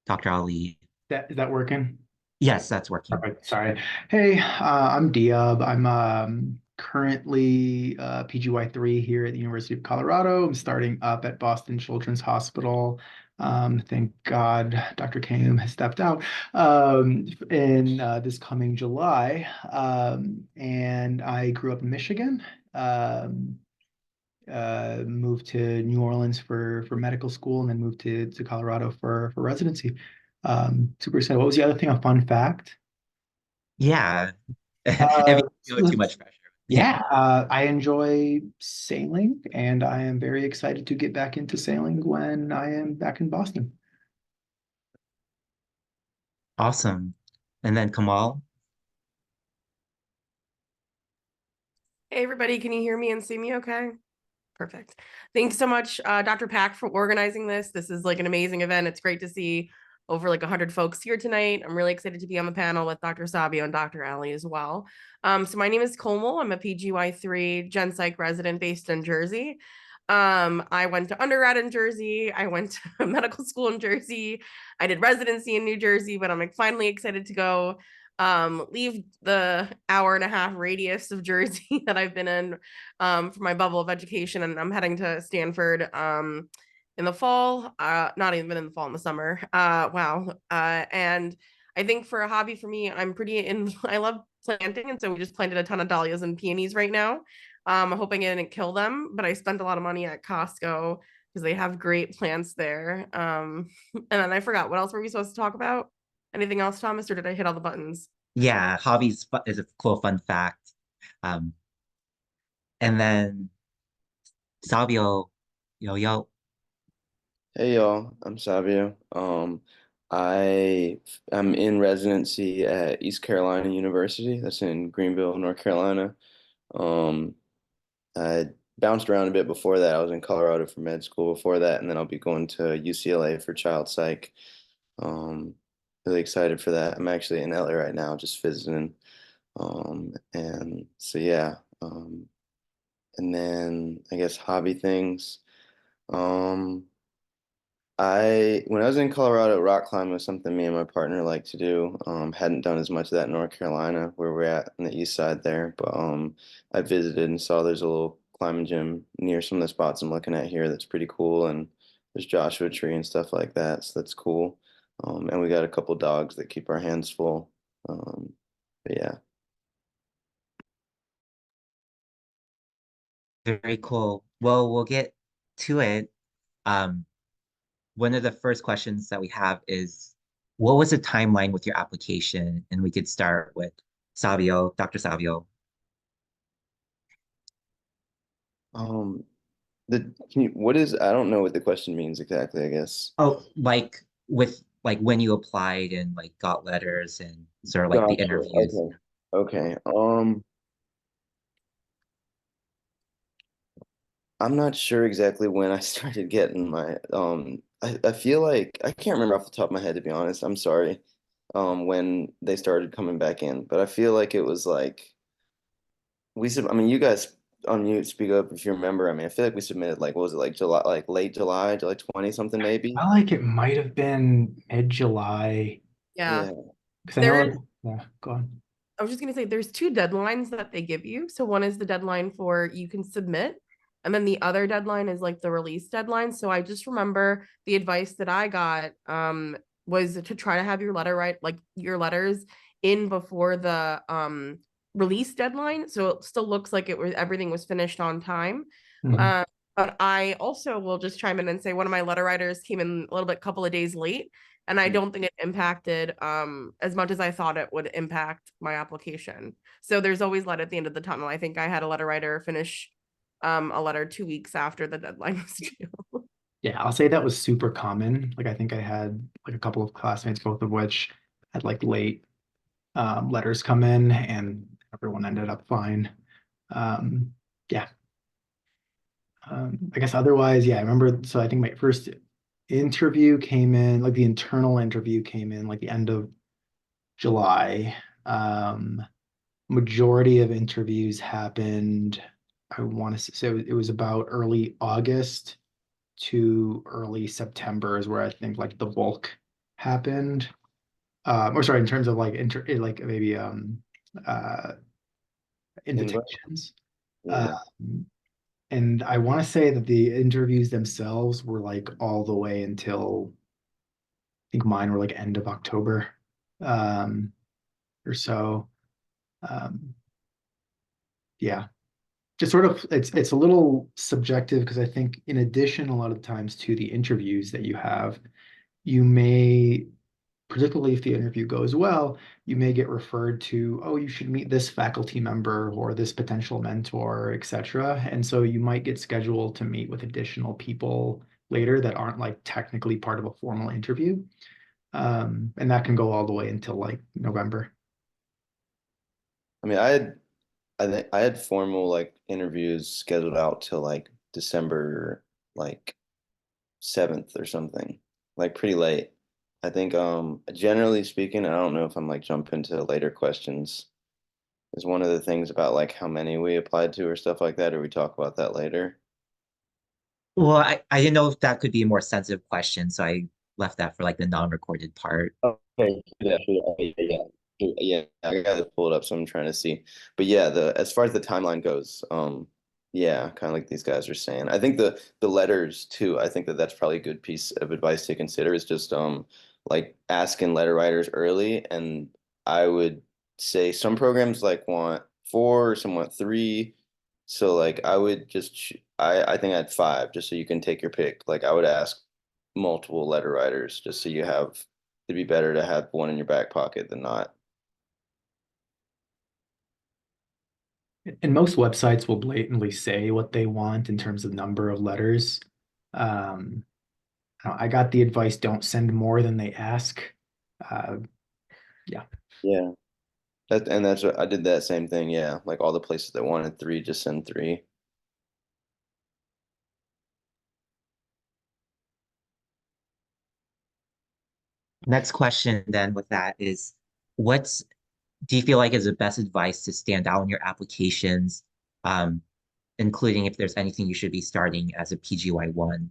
Dr. Ali. Is that working? Yes, that's working. Perfect. Sorry. Hey, I'm Diab. I'm currently PGY3 here at the University of Colorado. I'm starting up at Boston Children's Hospital. Thank God Dr. Kame has stepped out in this coming July. And I grew up in Michigan. moved to New Orleans for medical school, and then moved to Colorado for residency. Super excited. What was the other thing? A fun fact? Yeah. If Uh, you feel too much pressure. yeah, I enjoy sailing, and I am very excited to get back into sailing when I am back in Boston. Awesome. And then Kamal. Hey everybody, can you hear me and see me okay? Perfect. Thanks so much, Dr. Pack, for organizing this. This is like an amazing event. It's great to see over like 100 folks here tonight. I'm really excited to be on the panel with Dr. Sabio and Dr. Ali as well. So my name is Komal. I'm a PGY3 Gen Psych resident based in Jersey. I went to undergrad in Jersey. I went to medical school in Jersey. I did residency in New Jersey, but I'm like finally excited to go leave the hour-and-a-half radius of Jersey that I've been in for my bubble of education, and I'm heading to Stanford in the fall, not even in the fall, in the summer. Wow. And I think for a hobby for me, I love planting, and so we just planted a ton of dahlias and peonies right now. I'm hoping it didn't kill them, but I spent a lot of money at Costco because they have great plants there. And then I forgot, what else were we supposed to talk about? Anything else, Thomas, or did I hit all the buttons? Yeah, hobbies is a cool fun fact. Um, and then Sabio, yo. Hey y'all, I'm Savio. I am in residency at East Carolina University. That's in Greenville, North Carolina. Um, I bounced around a bit before that. I was in Colorado for med school before that, and then I'll be going to UCLA for child psych. Um, really excited for that. I'm actually in LA right now, just visiting. And so yeah. And then I guess hobby things. Um, when I was in Colorado, rock climbing was something me and my partner like to do. Hadn't done as much of that in North Carolina, where we're at on the east side there. But I visited and saw there's a little climbing gym near some of the spots I'm looking at here that's pretty cool, and there's Joshua Tree and stuff like that, so that's cool. And we got a couple dogs that keep our hands full. But yeah. Very cool. Well, we'll get to it. Um, one of the first questions that we have is, what was the timeline with your application? And we could start with Savio, Dr. Savio. Um, I don't know what the question means exactly, I guess. Oh, like with like when you applied and like got letters and sort of like the Gotcha. interviews. Okay. Okay. I'm not sure exactly when I started getting my I feel like I can't remember off the top of my head, to be honest. I'm sorry. When they started coming back in, but I feel like it was like I mean, you guys on mute, speak up if you remember. I mean, I feel like we submitted like, what was it, like July, like late July, July 20 something maybe. I like it might have been mid-July, Yeah. Yeah. because I There know, yeah, go on. I was just gonna say there's two deadlines that they give you. So one is the deadline for you can submit, and then the other deadline is like the release deadline. So I just remember the advice that I got was to try to have your your letters in before the release deadline. So it still looks like everything was finished on time. Mhm. But I also will just chime in and say one of my letter writers came in a little bit, couple of days late, and I don't think it impacted as much as I thought it would impact my application. So there's always light at the end of the tunnel. I think I had a letter writer finish a letter 2 weeks after the deadline was due. Yeah, I'll say that was super common. Like I think I had like a couple of classmates, both of which had like late letters come in, and everyone ended up fine. Yeah. I guess otherwise, yeah, I remember. So I think my first interview came in, like the internal interview came in like the end of July. Majority of interviews happened, I want to say it was about early August to early September is where I think like the bulk happened. Or sorry, in terms of like like maybe uh invitations. Yeah. And I want to say that the interviews themselves were like all the way until I think mine were like end of October or so. Yeah. just sort of it's a little subjective because I think in addition a lot of times to the interviews that you have, you may, particularly if the interview goes well, you may get referred to, oh, you should meet this faculty member or this potential mentor, etc. And so you might get scheduled to meet with additional people later that aren't like technically part of a formal interview. And that can go all the way until like November. I mean, I think I had formal like interviews scheduled out till like December like 7th or something, like pretty late. I think generally speaking, I don't know if I'm like jumping to later questions. Is one of the things about like how many we applied to or stuff like that, or we talk about that later? Well, I didn't know if that could be a more sensitive question, so I left that for like the non-recorded part. Okay, yeah, sure. Okay, yeah, I gotta pull it up, so I'm trying to see. But yeah, the as far as the timeline goes, yeah, kind of like these guys are saying. I think the letters too. I think that that's probably a good piece of advice to consider is just like asking letter writers early, and I would say some programs like want 4, some want 3. So like I would just I think I had 5 just so you can take your pick. Like I would ask multiple letter writers just so you have it'd be better to have one in your back pocket than not. And most websites will blatantly say what they want in terms of number of letters. Um, I got the advice, don't send more than they ask. Uh, yeah. Yeah. That's what I did that same thing, yeah. Like all the places that wanted 3, just send 3. Next question then with that is, what's do you feel like is the best advice to stand out in your applications, um, including if there's anything you should be starting as a PGY1?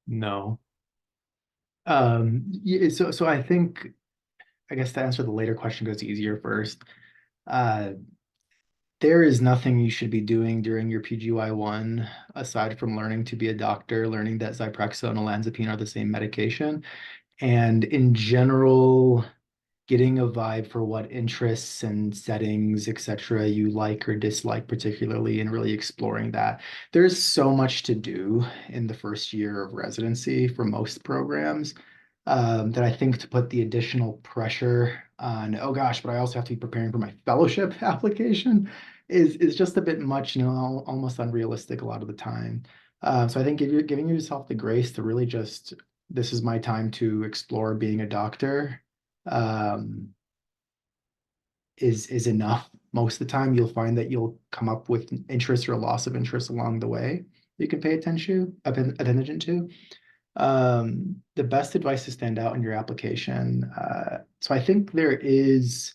No. So I think, I guess to answer the later question goes easier first. Uh, there is nothing you should be doing during your PGY1 aside from learning to be a doctor, learning that Zyprexa and olanzapine are the same medication. And in general, getting a vibe for what interests and settings, etc., you like or dislike particularly, and really exploring that. There's so much to do in the first year of residency for most programs that I think to put the additional pressure on, oh gosh, but I also have to be preparing for my fellowship application is just a bit much, almost unrealistic a lot of the time. So I think if you're giving yourself the grace to really just, this is my time to explore being a doctor, um, is enough. Most of the time, you'll find that you'll come up with interest or loss of interest along the way you can pay attention to. The best advice to stand out in your application. So I think there is,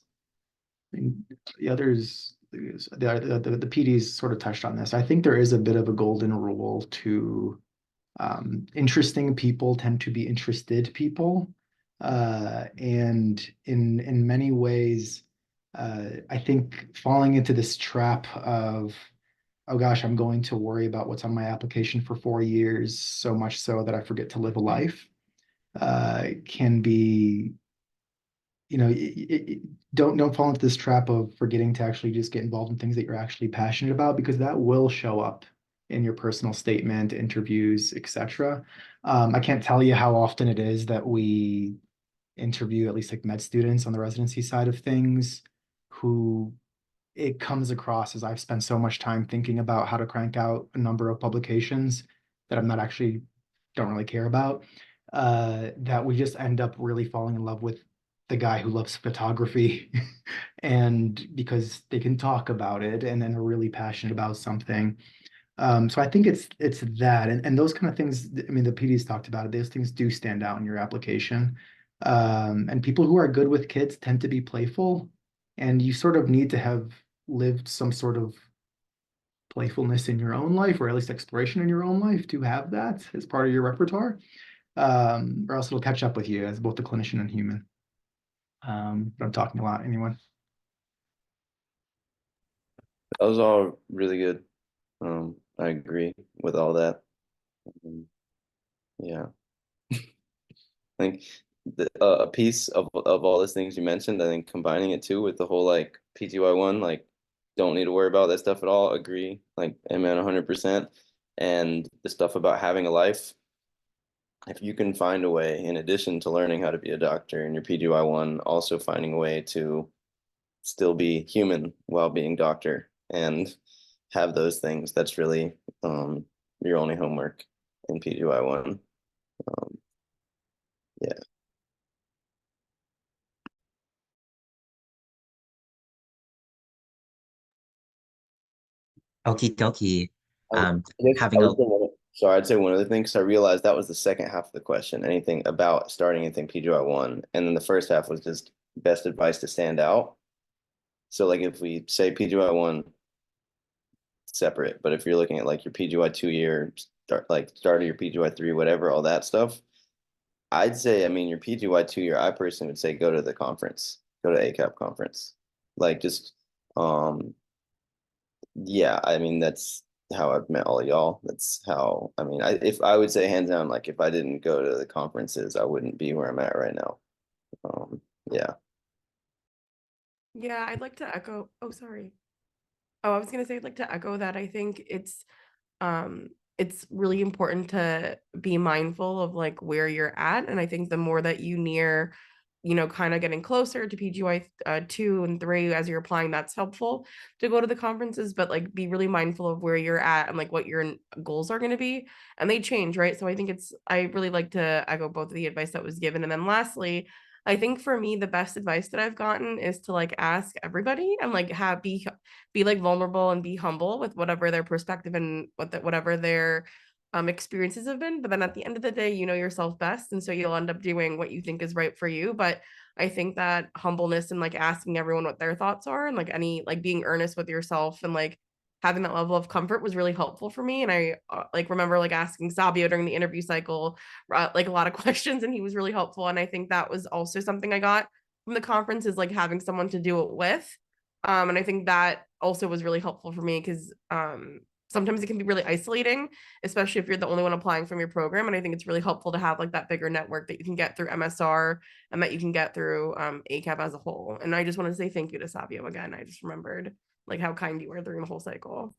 I mean, the others, the PDs sort of touched on this. I think there is a bit of a golden rule to interesting people tend to be interested people. And in many ways, I think falling into this trap of, oh gosh, I'm going to worry about what's on my application for 4 years, so much so that I forget to live a life, can be, don't fall into this trap of forgetting to actually just get involved in things that you're actually passionate about, because that will show up in your personal statement, interviews, etc. I can't tell you how often it is that we interview at least like med students on the residency side of things who it comes across as I've spent so much time thinking about how to crank out a number of publications that I'm not actually don't really care about, that we just end up really falling in love with the guy who loves photography and because they can talk about it and then are really passionate about something. So I think it's that and those kind of things, I mean, the PDs talked about it, those things do stand out in your application. And people who are good with kids tend to be playful, and you sort of need to have lived some sort of playfulness in your own life, or at least exploration in your own life, to have that as part of your repertoire. Or else it'll catch up with you as both a clinician and human. But I'm talking a lot. Anyone? That was all really good. I agree with all that. Yeah. I think a piece of all those things you mentioned. I think combining it too with the whole like PGY1, like don't need to worry about that stuff at all. Agree, like amen, 100%. And the stuff about having a life, if you can find a way, in addition to learning how to be a doctor in your PGY1, also finding a way to still be human while being doctor and have those things, that's really your only homework in PGY1. Yeah. Okie dokie. I Having a would say sorry, I'd say one other thing because I realized that was the second half of the question. Anything about starting anything PGY1, and then the first half was just best advice to stand out. So like if we say PGY1 separate, but if you're looking at like your PGY 2 year start of your PGY 3, whatever, all that stuff, I'd say, I mean, your PGY 2 year, I personally would say go to the conference, go to ACAP conference. Like just yeah, I mean that's how I've met all y'all. That's how, I mean, if I would say hands down, like if I didn't go to the conferences, I wouldn't be where I'm at right now. Yeah. Yeah, I'd like to echo. Oh, sorry. Oh, I was gonna say I'd like to echo that. I think it's really important to be mindful of like where you're at. And I think the more that you near, kind of getting closer to PGY 2 and 3 as you're applying, that's helpful to go to the conferences, but like be really mindful of where you're at and like what your goals are going to be. And they change, right? So I think I really like to echo both of the advice that was given. And then lastly, I think for me, the best advice that I've gotten is to like ask everybody and like be like vulnerable and be humble with whatever their perspective and whatever their experiences have been. But then at the end of the day, you know yourself best, and so you'll end up doing what you think is right for you. But I think that humbleness and like asking everyone what their thoughts are and like being earnest with yourself and like having that level of comfort was really helpful for me. And I like remember like asking Sabio during the interview cycle like a lot of questions, and he was really helpful. And I think that was also something I got from the conference, is like having someone to do it with. And I think that also was really helpful for me because sometimes it can be really isolating, especially if you're the only one applying from your program. And I think it's really helpful to have like that bigger network that you can get through MSR and that you can get through ACAP as a whole. And I just want to say thank you to Savio again. I just remembered like how kind you were during the whole cycle.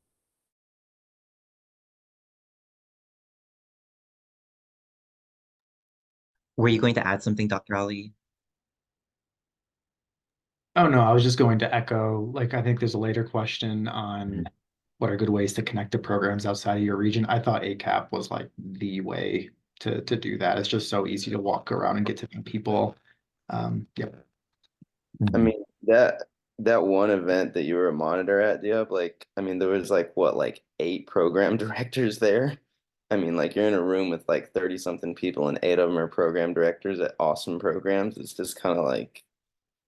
Were you going to add something, Dr. Ali? Oh no, I was just going to echo, like, I think there's a later question on what are good ways to connect to programs outside of your region. I thought ACAP was like the way to do that. It's just so easy to walk around and get to know people. Yep. I mean, that one event that you were a monitor at, Diop, like, I mean, there was like what, like 8 program directors there. I mean, like you're in a room with like 30 something people and 8 of them are program directors at awesome programs. It's just kind of like,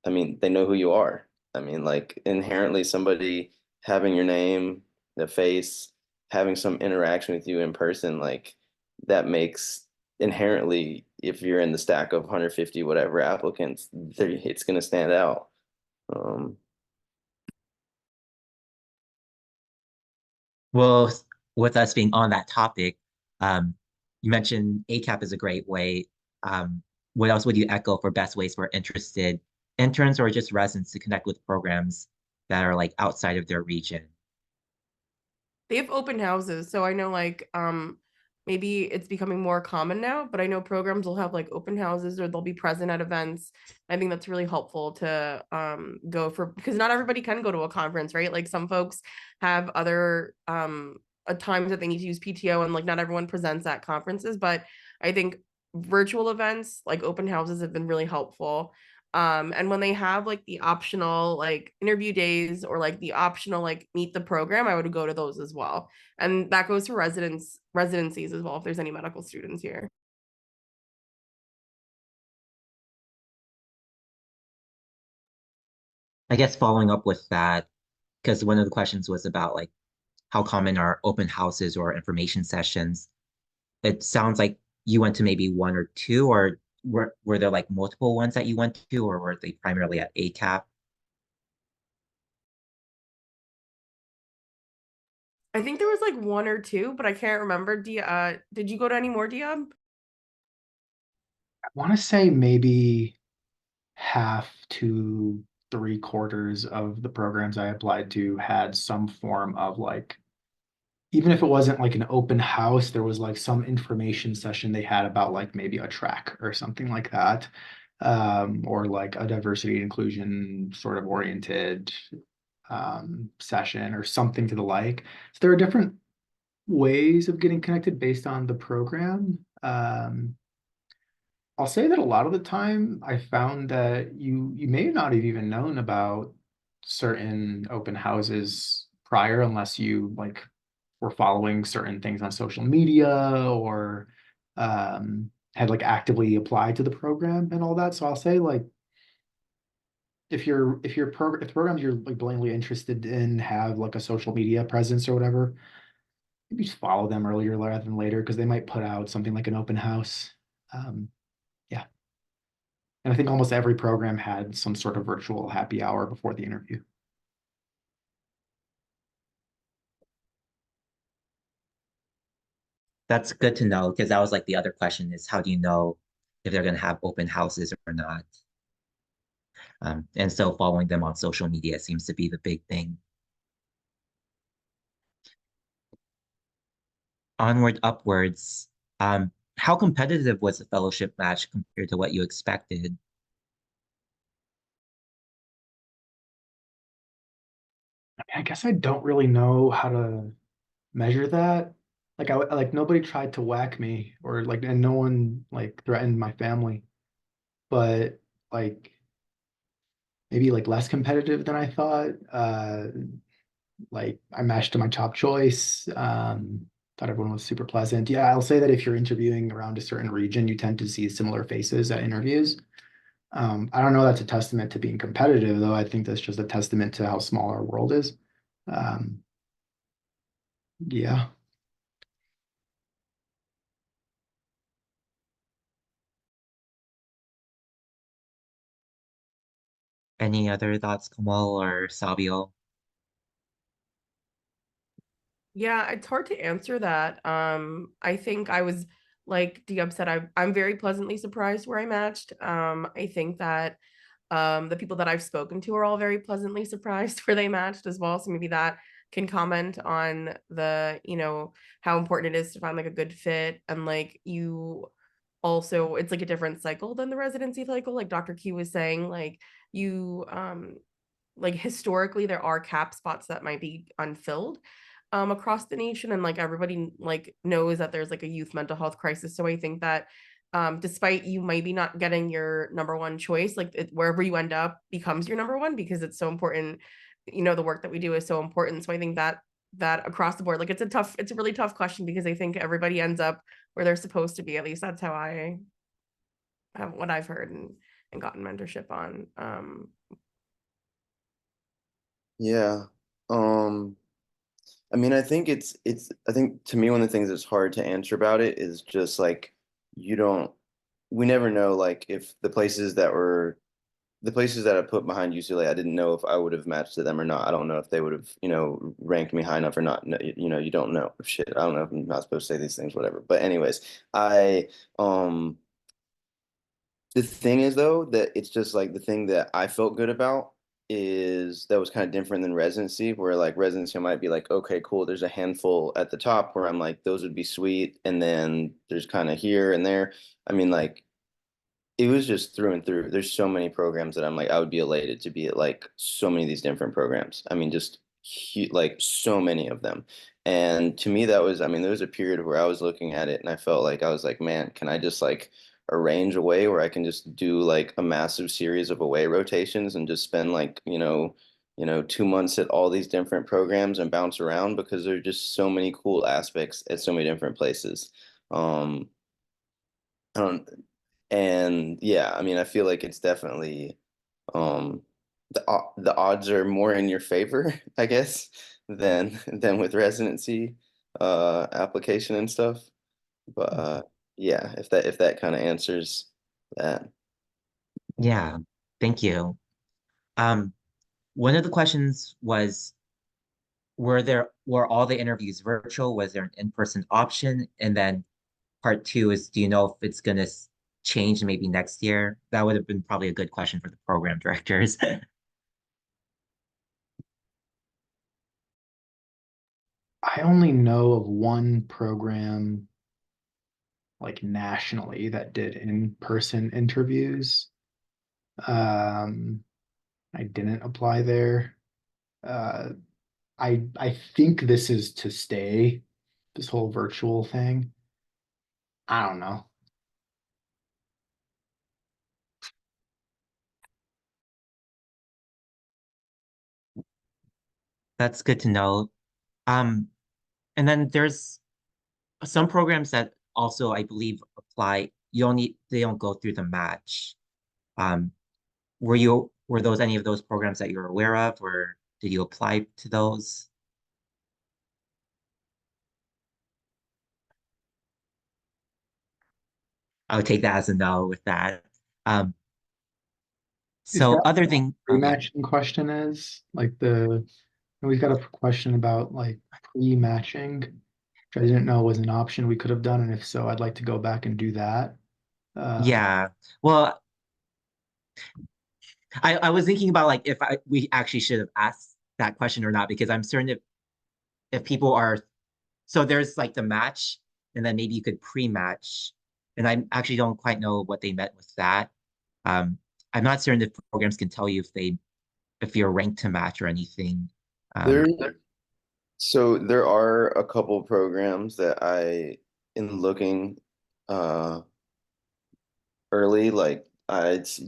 I mean, they know who you are. I mean, like inherently somebody having your name, the face, having some interaction with you in person, like that makes inherently, if you're in the stack of 150 whatever applicants, it's going to stand out. Um, Well, with us being on that topic, you mentioned ACAP is a great way. What else would you echo for best ways for interested interns or just residents to connect with programs that are like outside of their region? They have open houses, so I know like maybe it's becoming more common now, but I know programs will have like open houses or they'll be present at events. I think that's really helpful to go for, because not everybody can go to a conference, right? Like some folks have other times that they need to use PTO, and like not everyone presents at conferences. But I think virtual events like open houses have been really helpful. And when they have like the optional like interview days or like the optional like meet the program, I would go to those as well. And that goes for residencies as well if there's any medical students here. I guess following up with that, because one of the questions was about like how common are open houses or information sessions. It sounds like you went to maybe one or two, or were there like multiple ones that you went to, or were they primarily at ACAP? I think there was like one or two, but I can't remember. Did you go to any more, Diab? want to say maybe half to three-quarters of the programs I applied to had some form of like, even if it wasn't like an open house, there was like some information session they had about like maybe a track or something like that. Or like a diversity and inclusion sort of oriented session or something to the like. So there are different ways of getting connected based on the program. I'll say that a lot of the time I found that you may not have even known about certain open houses prior unless you like were following certain things on social media or had like actively applied to the program and all that. So I'll say like if programs you're like blatantly interested in have like a social media presence or whatever, maybe just follow them earlier rather than later because they might put out something like an open house. Yeah. And I think almost every program had some sort of virtual happy hour before the interview. That's good to know because that was like the other question is how do you know if they're going to have open houses or not? And so following them on social media seems to be the big thing. Onward, upwards. How competitive was the fellowship match compared to what you expected? I guess I don't really know how to measure that. Like like nobody tried to whack me or like and no one like threatened my family, but like maybe like less competitive than I thought. Like I matched to my top choice. Thought everyone was super pleasant. Yeah, I'll say that if you're interviewing around a certain region, you tend to see similar faces at interviews. I don't know that's a testament to being competitive, though. I think that's just a testament to how small our world is. Um, yeah. Any other thoughts, Kamal or Sabio? Yeah, it's hard to answer that. I think I was like Diab said, I'm very pleasantly surprised where I matched. I think that the people that I've spoken to are all very pleasantly surprised where they matched as well. So maybe that can comment on the, how important it is to find like a good fit and like you also it's like a different cycle than the residency cycle. Like Dr. Q was saying, like you like historically there are cap spots that might be unfilled across the nation and like everybody like knows that there's like a youth mental health crisis. So I think that despite you maybe not getting your number one choice, like wherever you end up becomes your number one because it's so important. The work that we do is so important. So I think that across the board, like it's a really tough question because I think everybody ends up where they're supposed to be. At least that's how I have what I've heard and gotten mentorship on. Yeah. Um, I mean, I think I think to me one of the things that's hard to answer about it is just like you don't we never know like if the places that I put behind UCLA, I didn't know if I would have matched to them or not. I don't know if they would have, ranked me high enough or not. No, you don't know. Shit, I don't know if I'm not supposed to say these things, whatever. But anyways, the thing is though that it's just like the thing that I felt good about is that was kind of different than residency, where like residency I might be like, okay, cool, there's a handful at the top where I'm like, those would be sweet, and then there's kind of here and there. I mean, like it was just through and through. There's so many programs that I'm like, I would be elated to be at like so many of these different programs. I mean, just like so many of them. And to me, I mean, there was a period where I was looking at it and I felt like I was like, man, can I just like arrange a way where I can just do like a massive series of away rotations and just spend like, 2 months at all these different programs and bounce around because there are just so many cool aspects at so many different places. Um, I don't, and yeah, I mean, I feel like it's definitely um the odds are more in your favor, I guess, than with residency application and stuff. But yeah, if that kind of answers that. Yeah, thank you. Um, one of the questions was, were all the interviews virtual? Was there an in-person option? And then part two is, do you know if it's gonna change maybe next year? That would have been probably a good question for the program directors. I only know of one program like nationally that did in-person interviews. I didn't apply there. Uh, I think this is to stay, this whole virtual thing. I don't know. That's good to know. Um, and then there's some programs that also, I believe, apply. They don't go through the match. Um, were those any of those programs that you're aware of, or did you apply to those? I would take that as a no with that. Um, Is so that other what thing, the oh yeah, pre-matching question is? Like we've got a question about like pre-matching, which I didn't know was an option we could have done, and if so, I'd like to go back and do that. yeah. Well, I was thinking about like if we actually should have asked that question or not, because I'm certain if people are, so there's like the match, and then maybe you could pre-match, and I actually don't quite know what they meant with that. I'm not certain if programs can tell you if you're ranked to match or anything. There, so there are a couple programs that in looking, uh, early, like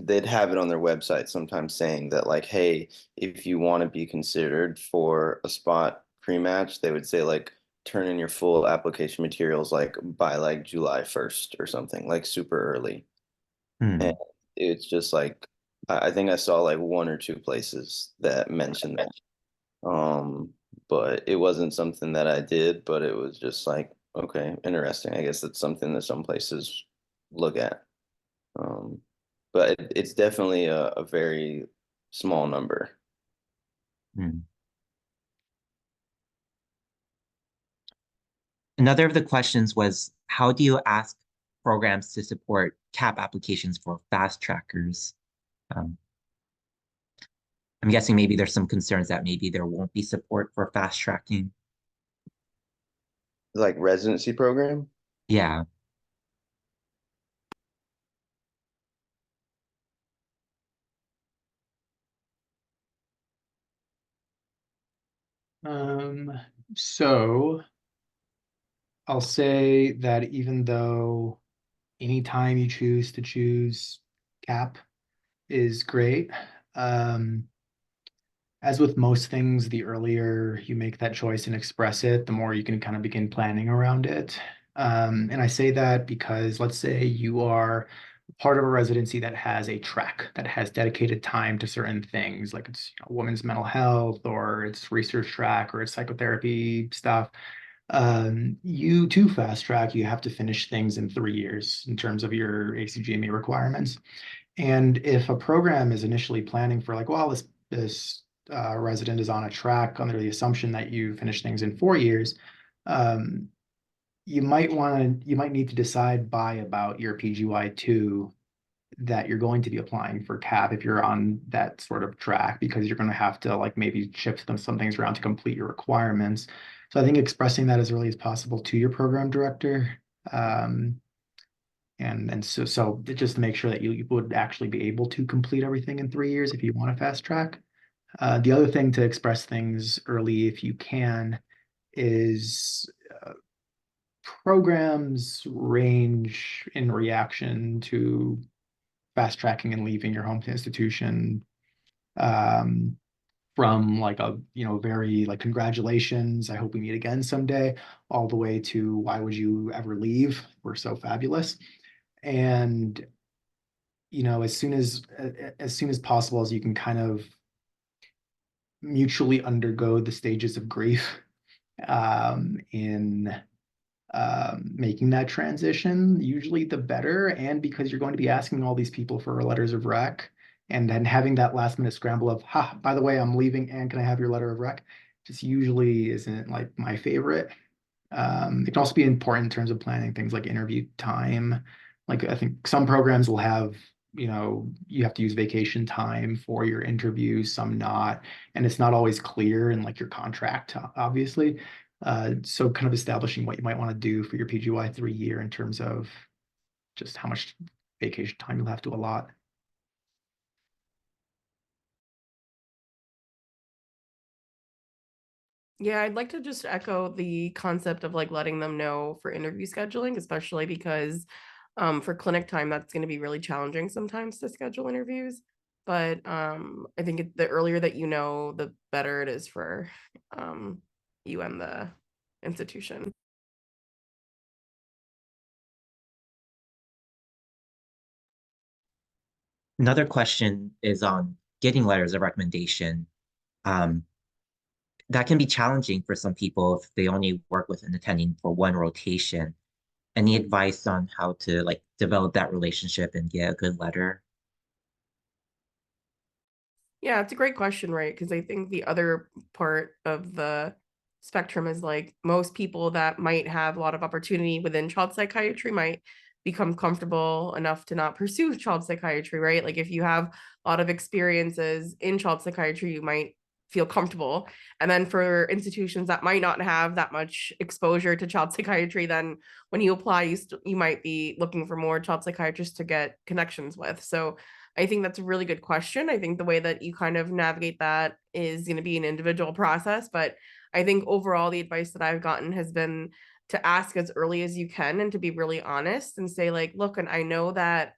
they'd have it on their website sometimes saying that like, hey, if you want to be considered for a spot pre-match, they would say like turn in your full application materials like by like July 1st or something, like super early. And Hmm. it's just like I think I saw like one or two places that mentioned that. But it wasn't something that I did, but it was just like, okay, interesting. I guess that's something that some places look at. Um, but it's definitely a very small number. Hmm. Another of the questions was, how do you ask programs to support CAP applications for fast trackers? Um, I'm guessing maybe there's some concerns that maybe there won't be support for fast tracking. Like residency program? Yeah. Um, so I'll say that even though anytime you choose to choose CAP is great, um, as with most things, the earlier you make that choice and express it, the more you can kind of begin planning around it. And I say that because let's say you are part of a residency that has a track that has dedicated time to certain things, like it's women's mental health or it's research track or it's psychotherapy stuff. You to fast track, you have to finish things in 3 years in terms of your ACGME requirements. And if a program is initially planning for like, well, this resident is on a track under the assumption that you finish things in 4 years, um, you might need to decide by about your PGY2 that you're going to be applying for CAP if you're on that sort of track, because you're going to have to like maybe shift some things around to complete your requirements. So I think expressing that as early as possible to your program director, um, and so just to make sure that you would actually be able to complete everything in 3 years if you want to fast track. The other thing to express things early, if you can, is programs range in reaction to fast tracking and leaving your home institution, um, from like a very like congratulations, I hope we meet again someday, all the way to why would you ever leave? We're so fabulous. And as soon as possible as you can kind of mutually undergo the stages of grief in making that transition, usually the better. And because you're going to be asking all these people for letters of rec, and then having that last minute scramble of, ha, by the way, I'm leaving, and can I have your letter of rec? Just usually isn't like my favorite. It can also be important in terms of planning things like interview time like I think some programs will have, you know, you have to use vacation time for your interview, some not, and it's not always clear in like your contract, obviously. So kind of establishing what you might want to do for your PGY 3 year in terms of just how much vacation time you'll have to allot. Yeah, I'd like to just echo the concept of like letting them know for interview scheduling, especially because for clinic time, that's going to be really challenging sometimes to schedule interviews. But I think the earlier that you know, the better it is for you and the institution. Another question is on getting letters of recommendation. Um, that can be challenging for some people if they only work with an attending for one rotation. Any advice on how to like develop that relationship and get a good letter? Yeah, it's a great question, right? Because I think the other part of the spectrum is like most people that might have a lot of opportunity within child psychiatry might become comfortable enough to not pursue child psychiatry, right? Like if you have a lot of experiences in child psychiatry, you might feel comfortable. And then for institutions that might not have that much exposure to child psychiatry, then when you apply, you might be looking for more child psychiatrists to get connections with. So I think that's a really good question. I think the way that you kind of navigate that is going to be an individual process, but I think overall the advice that I've gotten has been to ask as early as you can and to be really honest and say like, look, and I know that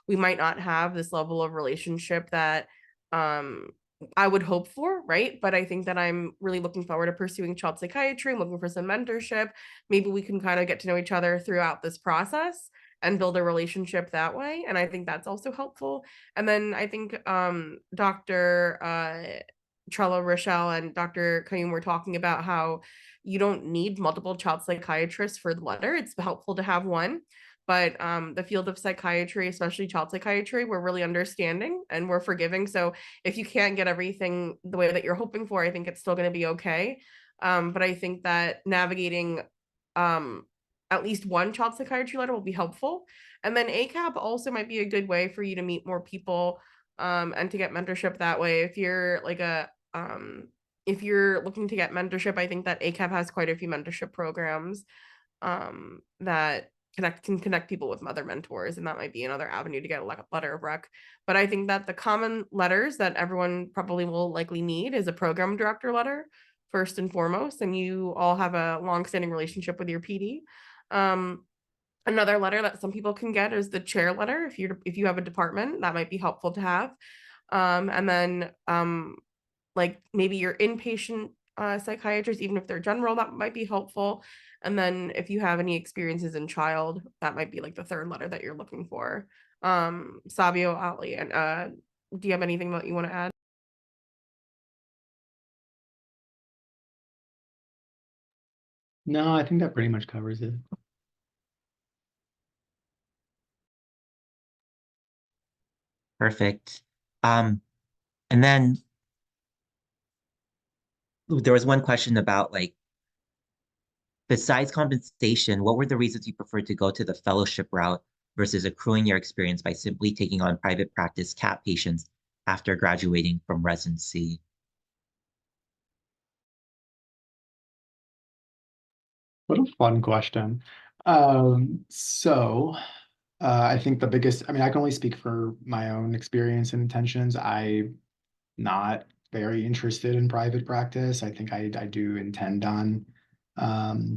we might not have this level of relationship that I would hope for, right? But I think that I'm really looking forward to pursuing child psychiatry. I'm looking for some mentorship. Maybe we can kind of get to know each other throughout this process and build a relationship that way. And I think that's also helpful. And then I think Dr. Trello Rochelle and Dr. Kayum were talking about how you don't need multiple child psychiatrists for the letter. It's helpful to have one. But the field of psychiatry, especially child psychiatry, we're really understanding and we're forgiving. So if you can't get everything the way that you're hoping for, I think it's still going to be okay. But I think that navigating at least one child psychiatry letter will be helpful. And then ACAP also might be a good way for you to meet more people and to get mentorship that way. If you're like if you're looking to get mentorship, I think that ACAP has quite a few mentorship programs that can connect people with other mentors, and that might be another avenue to get a letter of rec. But I think that the common letters that everyone probably will likely need is a program director letter first and foremost, and you all have a long-standing relationship with your PD. Another letter that some people can get is the chair letter. If you have a department, that might be helpful to have. And then like maybe your inpatient psychiatrist, even if they're general, that might be helpful. And then if you have any experiences in child, that might be like the third letter that you're looking for. Savio, Ali, and do you have anything that you want to add? No, I think that pretty much covers it. Perfect. And then there was one question about like, besides compensation, what were the reasons you preferred to go to the fellowship route versus accruing your experience by simply taking on private practice CAP patients after graduating from residency? What a fun question. I think the biggest, I mean, I can only speak for my own experience and intentions. I'm not very interested in private practice. I think I do intend on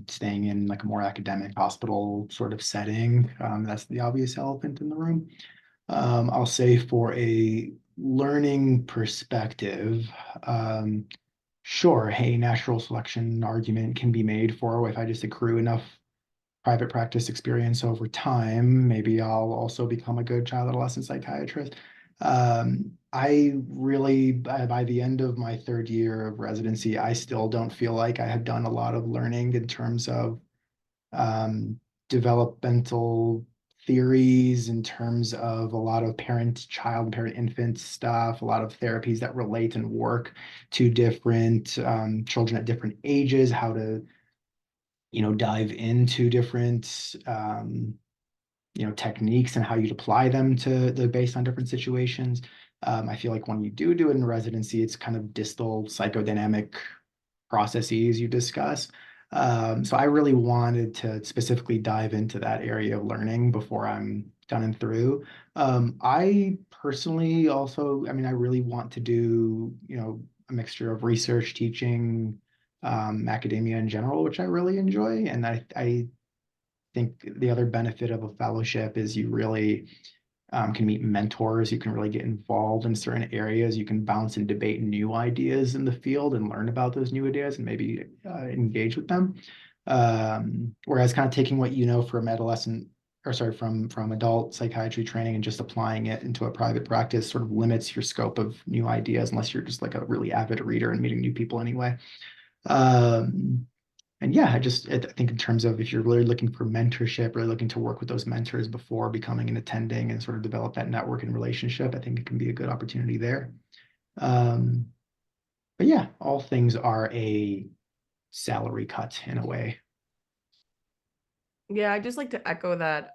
staying in like a more academic hospital sort of setting. That's the obvious elephant in the room. I'll say for a learning perspective, sure, hey, natural selection argument can be made for if I just accrue enough private practice experience over time, maybe I'll also become a good child adolescent psychiatrist. I really, by the end of my third year of residency, I still don't feel like I have done a lot of learning in terms of developmental theories, in terms of a lot of parent-child, parent-infant stuff, a lot of therapies that relate and work to different children at different ages, how to dive into different techniques and how you'd apply them based on different situations. I feel like when you do it in residency, it's kind of distal psychodynamic processes you discuss. So I really wanted to specifically dive into that area of learning before I'm done and through. I personally also, I mean, I really want to do, a mixture of research, teaching, academia in general, which I really enjoy. And I think the other benefit of a fellowship is you really can meet mentors. You can really get involved in certain areas. You can bounce and debate new ideas in the field and learn about those new ideas and maybe engage with them. Whereas kind of taking what you know from from adult psychiatry training and just applying it into a private practice sort of limits your scope of new ideas unless you're just like a really avid reader and meeting new people anyway. And yeah, I think in terms of if you're really looking for mentorship, really looking to work with those mentors before becoming an attending and sort of develop that network and relationship, I think it can be a good opportunity there. But yeah, all things are a salary cut in a way. Yeah, I just like to echo that.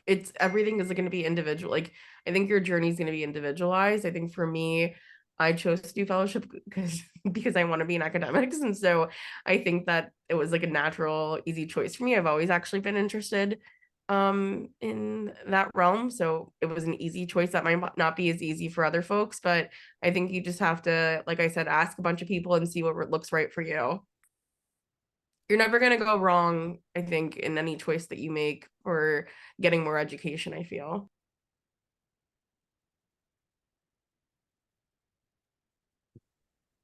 It's everything is going to be individual. Like, I think your journey is going to be individualized. I think for me, I chose to do fellowship because I want to be in academics, and so I think that it was like a natural, easy choice for me. I've always actually been interested in that realm, so it was an easy choice. That might not be as easy for other folks, but I think you just have to, like I said, ask a bunch of people and see what looks right for you. You're never going to go wrong, I think, in any choice that you make for getting more education, I feel.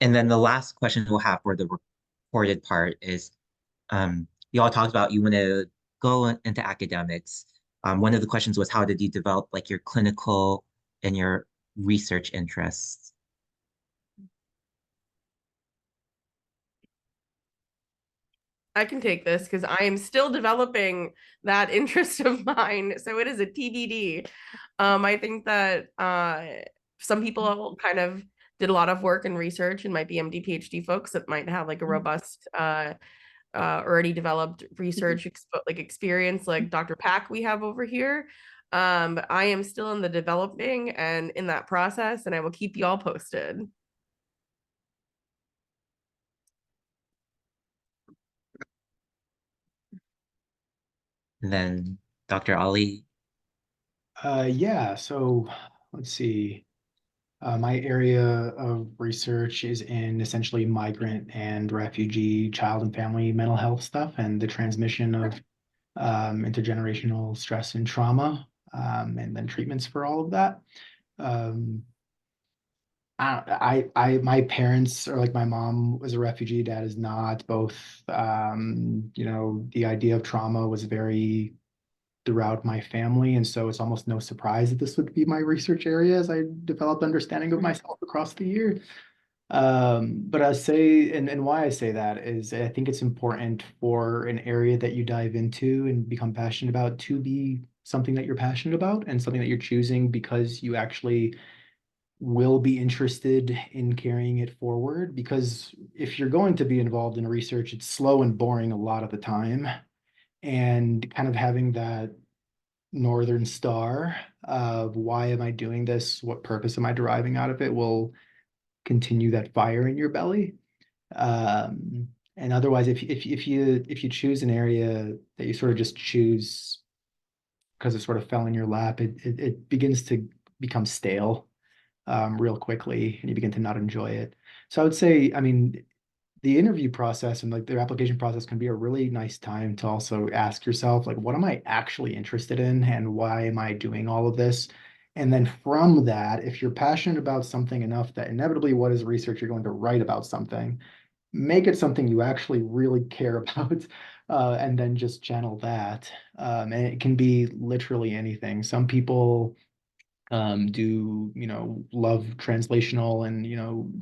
And then the last question we'll have for the recorded part is, you all talked about you want to go into academics. One of the questions was, how did you develop like your clinical and your research interests? I can take this because I am still developing that interest of mine. So it is a TBD. I think that some people kind of did a lot of work and research and might be MD, PhD folks that might have like a robust, already developed research experience like Dr. Pack we have over here. But I am still in the developing and in that process, and I will keep you all posted. And then Dr. Ali. Yeah, so let's see. My area of research is in essentially migrant and refugee child and family mental health stuff and the transmission of intergenerational stress and trauma, and then treatments for all of that. My parents, or like my mom was a refugee, dad is not. Both, the idea of trauma was very throughout my family, and so it's almost no surprise that this would be my research area as I developed understanding of myself across the year. But I say, and why I say that is I think it's important for an area that you dive into and become passionate about to be something that you're passionate about and something that you're choosing because you actually will be interested in carrying it forward. Because if you're going to be involved in research, it's slow and boring a lot of the time. And kind of having that Northern Star of why am I doing this? What purpose am I deriving out of it will continue that fire in your belly. And otherwise, if you choose an area that you sort of just choose because it sort of fell in your lap, it begins to become stale real quickly, and you begin to not enjoy it. So I would say, I mean, the interview process and like their application process can be a really nice time to also ask yourself, like, what am I actually interested in and why am I doing all of this? And then from that, if you're passionate about something enough that inevitably what is research, you're going to write about something, make it something you actually really care about, and then just channel that. And it can be literally anything. Some people do love translational and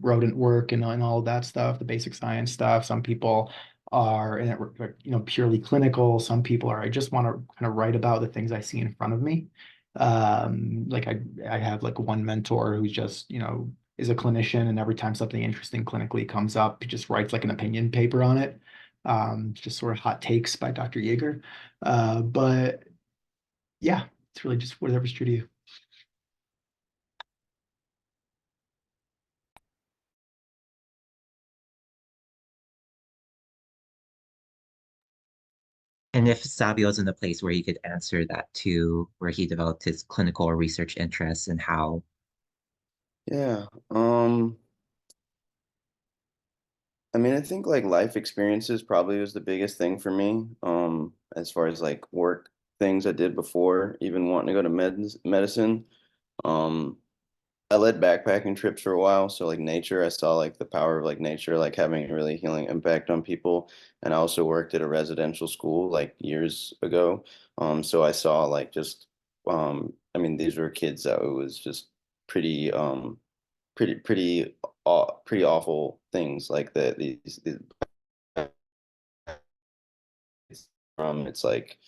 rodent work and all of that stuff, the basic science stuff. Some people are in it purely clinical. Some people are, I just want to kind of write about the things I see in front of me. Like I have like one mentor who's just is a clinician, and every time something interesting clinically comes up, he just writes like an opinion paper on it. just sort of hot takes by Dr. Yeager. But yeah, it's really just whatever's true to you. And if Savio's in a place where he could answer that too, where he developed his clinical or research interests and how. Yeah. I mean, I think like life experiences probably was the biggest thing for me. As far as like work things I did before even wanting to go to medicine. Um, I led backpacking trips for a while, so like nature, I saw like the power of like nature, like having a really healing impact on people. And I also worked at a residential school like years ago. So I saw like just I mean, these were kids that it was just pretty pretty awful things like that these it's like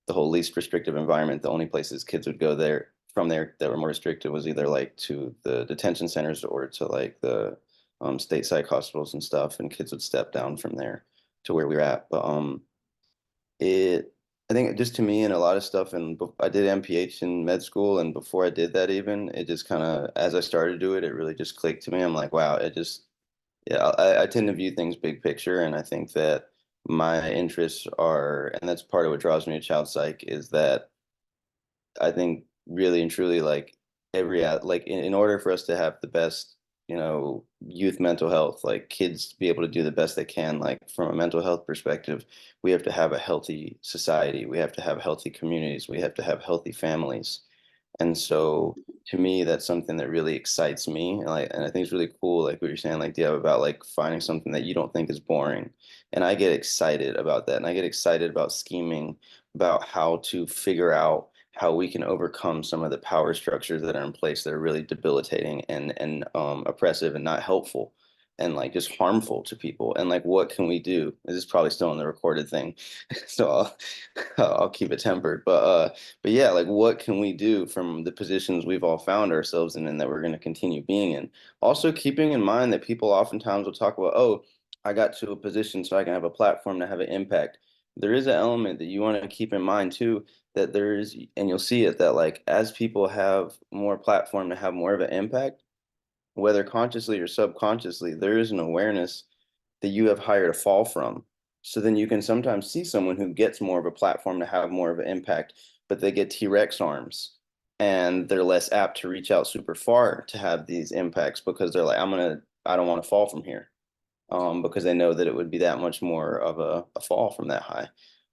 the whole least restrictive environment. The only places kids would go there from there that were more restrictive was either like to the detention centers or to like the state psych hospitals and stuff, and kids would step down from there to where we were at. But it I think just to me and a lot of stuff, and I did MPH in med school, and before I did that even, it just kind of as I started to do it, it really just clicked to me. I'm like, wow, it just yeah, I tend to view things big picture, and I think that my interests are, and that's part of what draws me to child psych, is that I think really and truly, like like in order for us to have the best, youth mental health, like kids to be able to do the best they can, like from a mental health perspective, we have to have a healthy society, we have to have healthy communities, we have to have healthy families. And so to me, that's something that really excites me. And I think it's really cool, like what you're saying, like Dia, about like finding something that you don't think is boring. And I get excited about that. And I get excited about scheming about how to figure out how we can overcome some of the power structures that are in place that are really debilitating and oppressive and not helpful and like just harmful to people. And like, what can we do? This is probably still in the recorded thing, so I'll keep it tempered. But yeah, like what can we do from the positions we've all found ourselves in and that we're going to continue being in? Also keeping in mind that people oftentimes will talk about, oh, I got to a position so I can have a platform to have an impact. There is an element that you want to keep in mind too, that there is, and you'll see it, that like as people have more platform to have more of an impact, whether consciously or subconsciously, there is an awareness that you have higher to fall from. So then you can sometimes see someone who gets more of a platform to have more of an impact, but they get T-Rex arms and they're less apt to reach out super far to have these impacts because they're like, I don't want to fall from here. Because they know that it would be that much more of a fall from that high.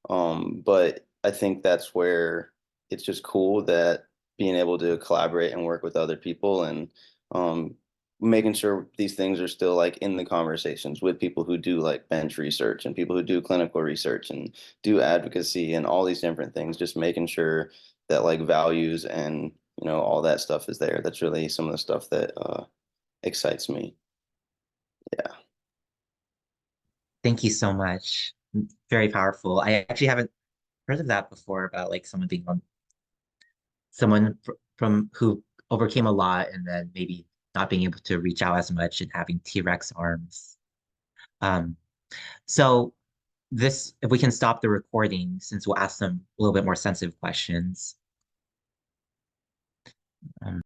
But I think that's where it's just cool that being able to collaborate and work with other people and um, making sure these things are still like in the conversations with people who do like bench research and people who do clinical research and do advocacy and all these different things, just making sure that like values and all that stuff is there. That's really some of the stuff that excites me. Yeah. Thank you so much. Very powerful. I actually haven't heard of that before about like someone being on from who overcame a lot and then maybe not being able to reach out as much and having T-Rex arms. Um, so this, if we can stop the recording, since we'll ask them a little bit more sensitive questions.